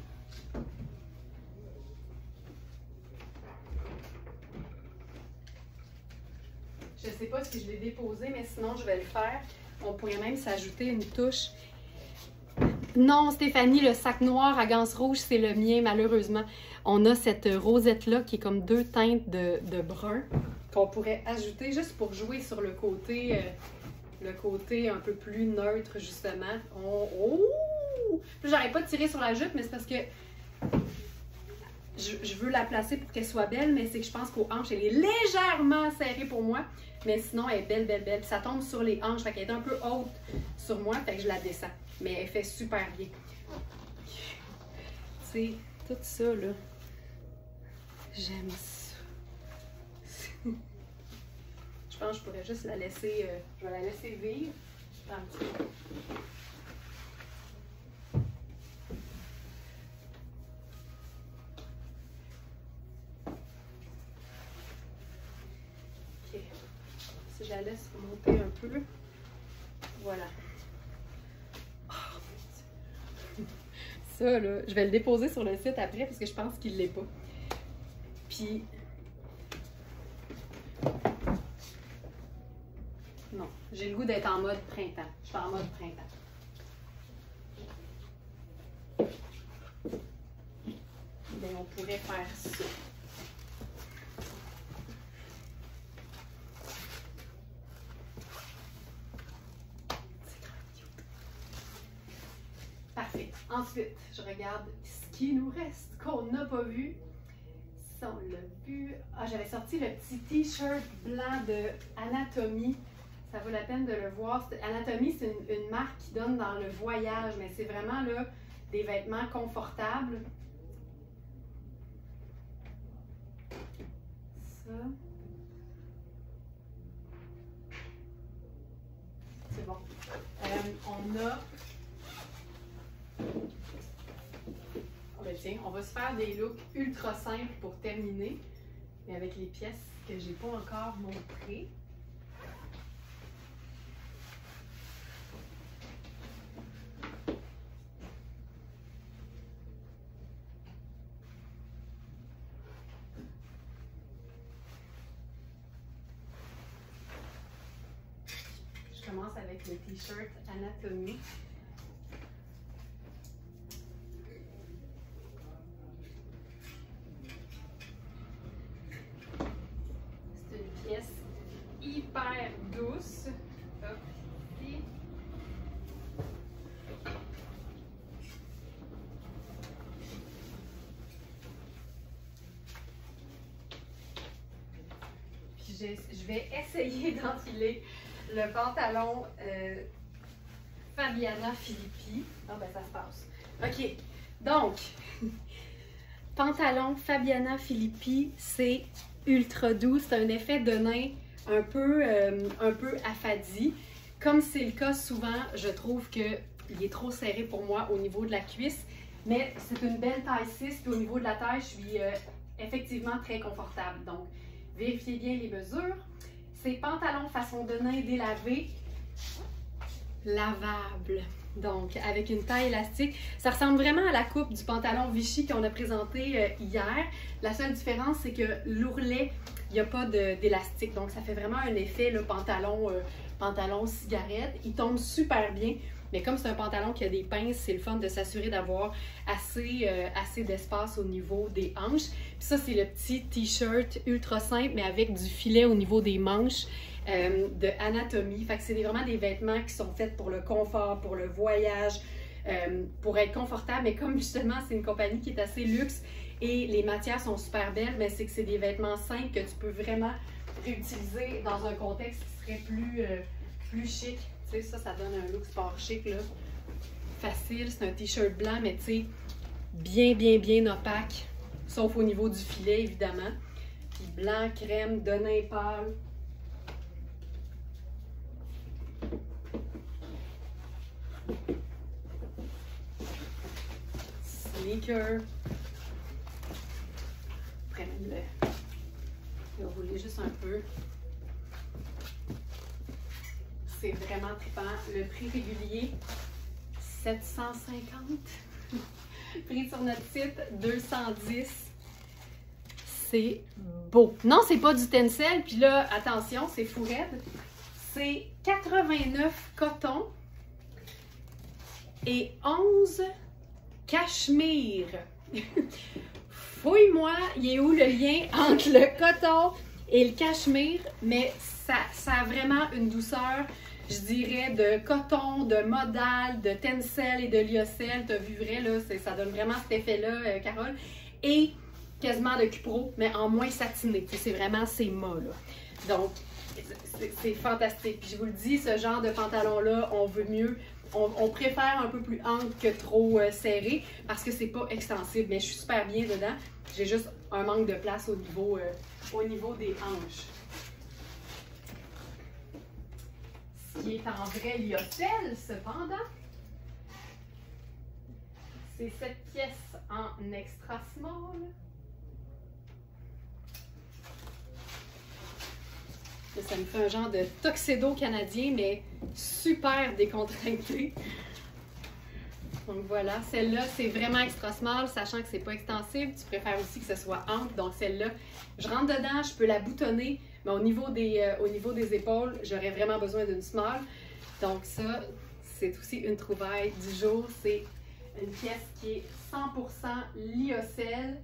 Speaker 1: Je ne sais pas si je l'ai déposé, mais sinon, je vais le faire. On pourrait même s'ajouter une touche Non, Stéphanie, le sac noir à ganse rouge, c'est le mien, malheureusement. On a cette rosette-là qui est comme 2 teintes de brun qu'on pourrait ajouter juste pour jouer sur le côté un peu plus neutre, justement. Oh! J'arrête pas de tirer sur la jupe, mais c'est parce que je veux la placer pour qu'elle soit belle, mais c'est que je pense qu'aux hanches, elle est légèrement serrée pour moi. Mais sinon, elle est belle, belle, belle. Puis ça tombe sur les hanches, fait qu'elle est un peu haute sur moi, fait que je la descends. Mais elle fait super bien. C'est tout ça, là. J'aime ça. Je pense que je pourrais juste la laisser, je vais la laisser vivre. Un petit peu. Ok. Si je la laisse remonter un peu, voilà. Ça, là, je vais le déposer sur le site après parce que je pense qu'il ne l'est pas. Puis, non, j'ai le goût d'être en mode printemps. Je suis en mode printemps. Bien, on pourrait faire ça. Parfait. Ensuite, je regarde ce qui nous reste, qu'on n'a pas vu. Ça, on l'a vu. Ah, j'avais sorti le petit t-shirt blanc de Anatomie. Ça vaut la peine de le voir. Anatomie, c'est une marque qui donne dans le voyage, mais c'est vraiment là des vêtements confortables. Ça. C'est bon. On a... Oh ben tiens, on va se faire des looks ultra simples pour terminer, mais avec les pièces que j'ai pas encore montrées. Je commence avec le t-shirt Anatomie. Hyper douce. Hop, ici. Puis je vais essayer d'enfiler le pantalon Fabiana Filippi. Ah ben ça se passe. OK. Donc, pantalon Fabiana Filippi, c'est ultra doux. C'est un effet de nain un peu affadi. Comme c'est le cas souvent, je trouve qu'il est trop serré pour moi au niveau de la cuisse. Mais c'est une belle taille 6, puis au niveau de la taille, je suis effectivement très confortable. Donc, vérifiez bien les mesures. C'est pantalon façon de nain délavé, lavable. Donc, avec une taille élastique. Ça ressemble vraiment à la coupe du pantalon Vichy qu'on a présenté hier. La seule différence, c'est que l'ourlet, il n'y a pas d'élastique. Donc, ça fait vraiment un effet là, pantalon cigarette. Il tombe super bien. Mais comme c'est un pantalon qui a des pinces, c'est le fun de s'assurer d'avoir assez d'espace au niveau des hanches. Puis ça, c'est le petit t-shirt ultra simple, mais avec du filet au niveau des manches de Anatomie. Fait que c'est vraiment des vêtements qui sont faits pour le confort, pour le voyage, pour être confortable. Mais comme justement, c'est une compagnie qui est assez luxe et les matières sont super belles, mais c'est que c'est des vêtements simples que tu peux vraiment réutiliser dans un contexte qui serait plus chic. Tu sais, ça donne un look sport chic, là. Facile, c'est un t-shirt blanc, mais tu sais, bien opaque, sauf au niveau du filet, évidemment. Puis blanc, crème, de nain pâle. Sneaker. Après, le rouler juste un peu. C'est vraiment trippant. Le prix régulier, 750. Prix sur notre site, 210. C'est beau. Non, c'est pas du tencel. Puis là, attention, c'est fou raide. C'est 89 coton. et 11 cachemire. Fouille-moi, il est où le lien entre le coton et le cachemire, mais ça a vraiment une douceur, je dirais, de coton, de modal, de tencel et de lyocell. Tu as vu vrai, là, ça donne vraiment cet effet-là, Carole. Et quasiment de cupro, mais en moins satiné. C'est vraiment ces mâts, là. Donc, c'est fantastique. Puis je vous le dis, ce genre de pantalon-là, on veut mieux. On préfère un peu plus ample que trop serré parce que c'est pas extensible. Mais je suis super bien dedans. J'ai juste un manque de place au niveau des hanches. Ce qui est en vrai lyocell, cependant, c'est cette pièce en extra small. Ça me fait un genre de tuxedo canadien, mais super décontracté. Donc voilà, celle-là, c'est vraiment extra small, sachant que c'est pas extensible. Tu préfères aussi que ce soit ample. Donc celle-là, je rentre dedans, je peux la boutonner, mais au niveau des épaules, j'aurais vraiment besoin d'une small. Donc ça, c'est aussi une trouvaille du jour. C'est une pièce qui est 100% lyocell.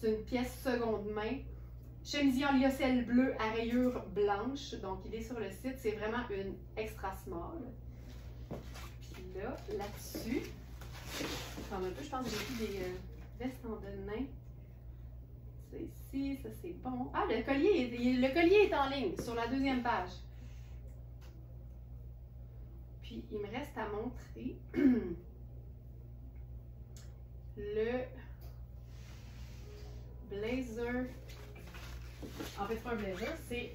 Speaker 1: C'est une pièce seconde main. Chemisier en lyocell bleu à rayures blanches. Donc, il est sur le site. C'est vraiment une extra small. Puis là, là-dessus, comme un peu, je pense que j'ai pris des vestes en denain. C'est ici, ça c'est bon. Ah, le collier est en ligne sur la deuxième page. Puis, il me reste à montrer le blazer. En fait, c'est pas un blazer, c'est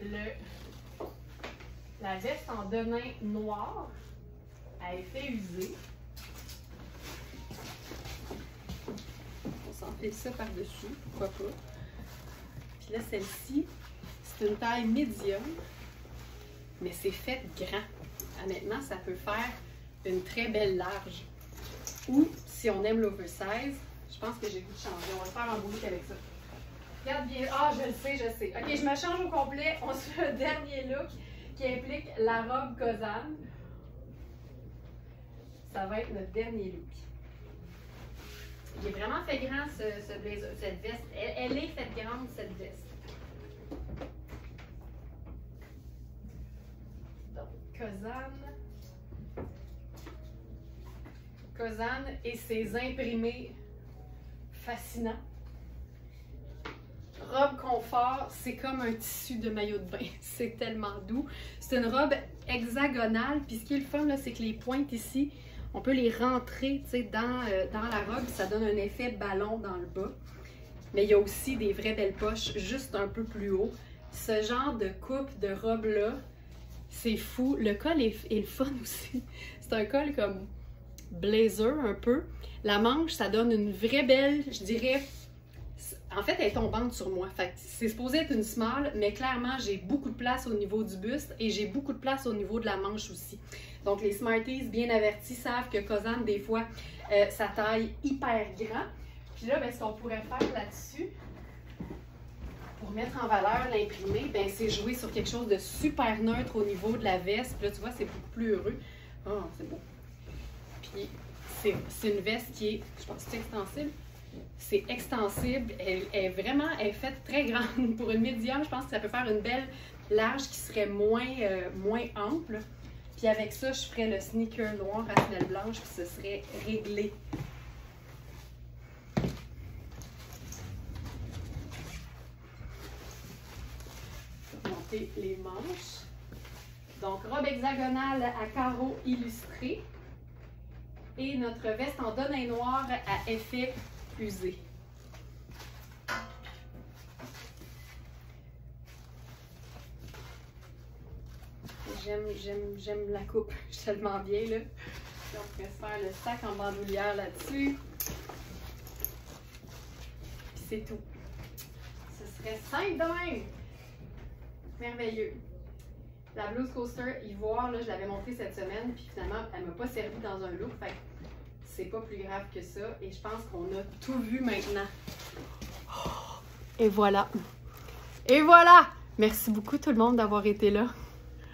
Speaker 1: la veste en denain noir à effet usé. On s'enfile ça par-dessus, pourquoi pas. Puis là, celle-ci, c'est une taille médium, mais c'est fait grand. Honnêtement, ça peut faire une très belle large. Ou, si on aime l'oversize, je pense que j'ai le goût de changer. On va faire un beau look avec ça. Regarde bien. Ah, je le sais. OK, je me change au complet. On se fait le dernier look qui implique la robe Kozan. Ça va être notre dernier look. Il est vraiment fait grand, ce blazer, cette veste. Elle est faite grande, cette veste. Donc, Kozan et ses imprimés fascinants. Robe confort, c'est comme un tissu de maillot de bain. C'est tellement doux. C'est une robe hexagonale. Puis ce qui est le fun, c'est que les pointes ici, on peut les rentrer dans la robe. Ça donne un effet ballon dans le bas. Mais il y a aussi des vraies belles poches juste un peu plus haut. Ce genre de coupe de robe-là, c'est fou. Le col est le fun aussi. C'est un col comme blazer un peu. La manche, ça donne une vraie belle, je dirais... En fait, elle est tombante sur moi. C'est supposé être une small, mais clairement, j'ai beaucoup de place au niveau du buste et j'ai beaucoup de place au niveau de la manche aussi. Donc, les Smarties bien avertis savent que Kozan, des fois, ça taille hyper grand. Puis là, ce qu'on pourrait faire là-dessus, pour mettre en valeur l'imprimé, c'est jouer sur quelque chose de super neutre au niveau de la veste. Puis là, tu vois, c'est beaucoup plus heureux. Oh, c'est beau. Puis, c'est une veste qui est, je pense que c'est extensible. C'est extensible, elle est faite très grande. Pour une médium, je pense que ça peut faire une belle large qui serait moins ample. Puis avec ça, je ferais le sneaker noir à semelle blanche, puis ce serait réglé. Monter les manches. Donc, robe hexagonale à carreaux illustrés. Et notre veste en denain noir à effet usé. J'aime la coupe, je suis tellement bien là. Puis on pourrait se faire le sac en bandoulière là-dessus. Puis c'est tout. Ce serait simple de même. Merveilleux. La blouse coaster ivoire, là, je l'avais montée cette semaine, puis finalement, elle ne m'a pas servi dans un look. Fait que c'est pas plus grave que ça. Et je pense qu'on a tout vu maintenant. Et voilà. Et voilà! Merci beaucoup tout le monde d'avoir été là.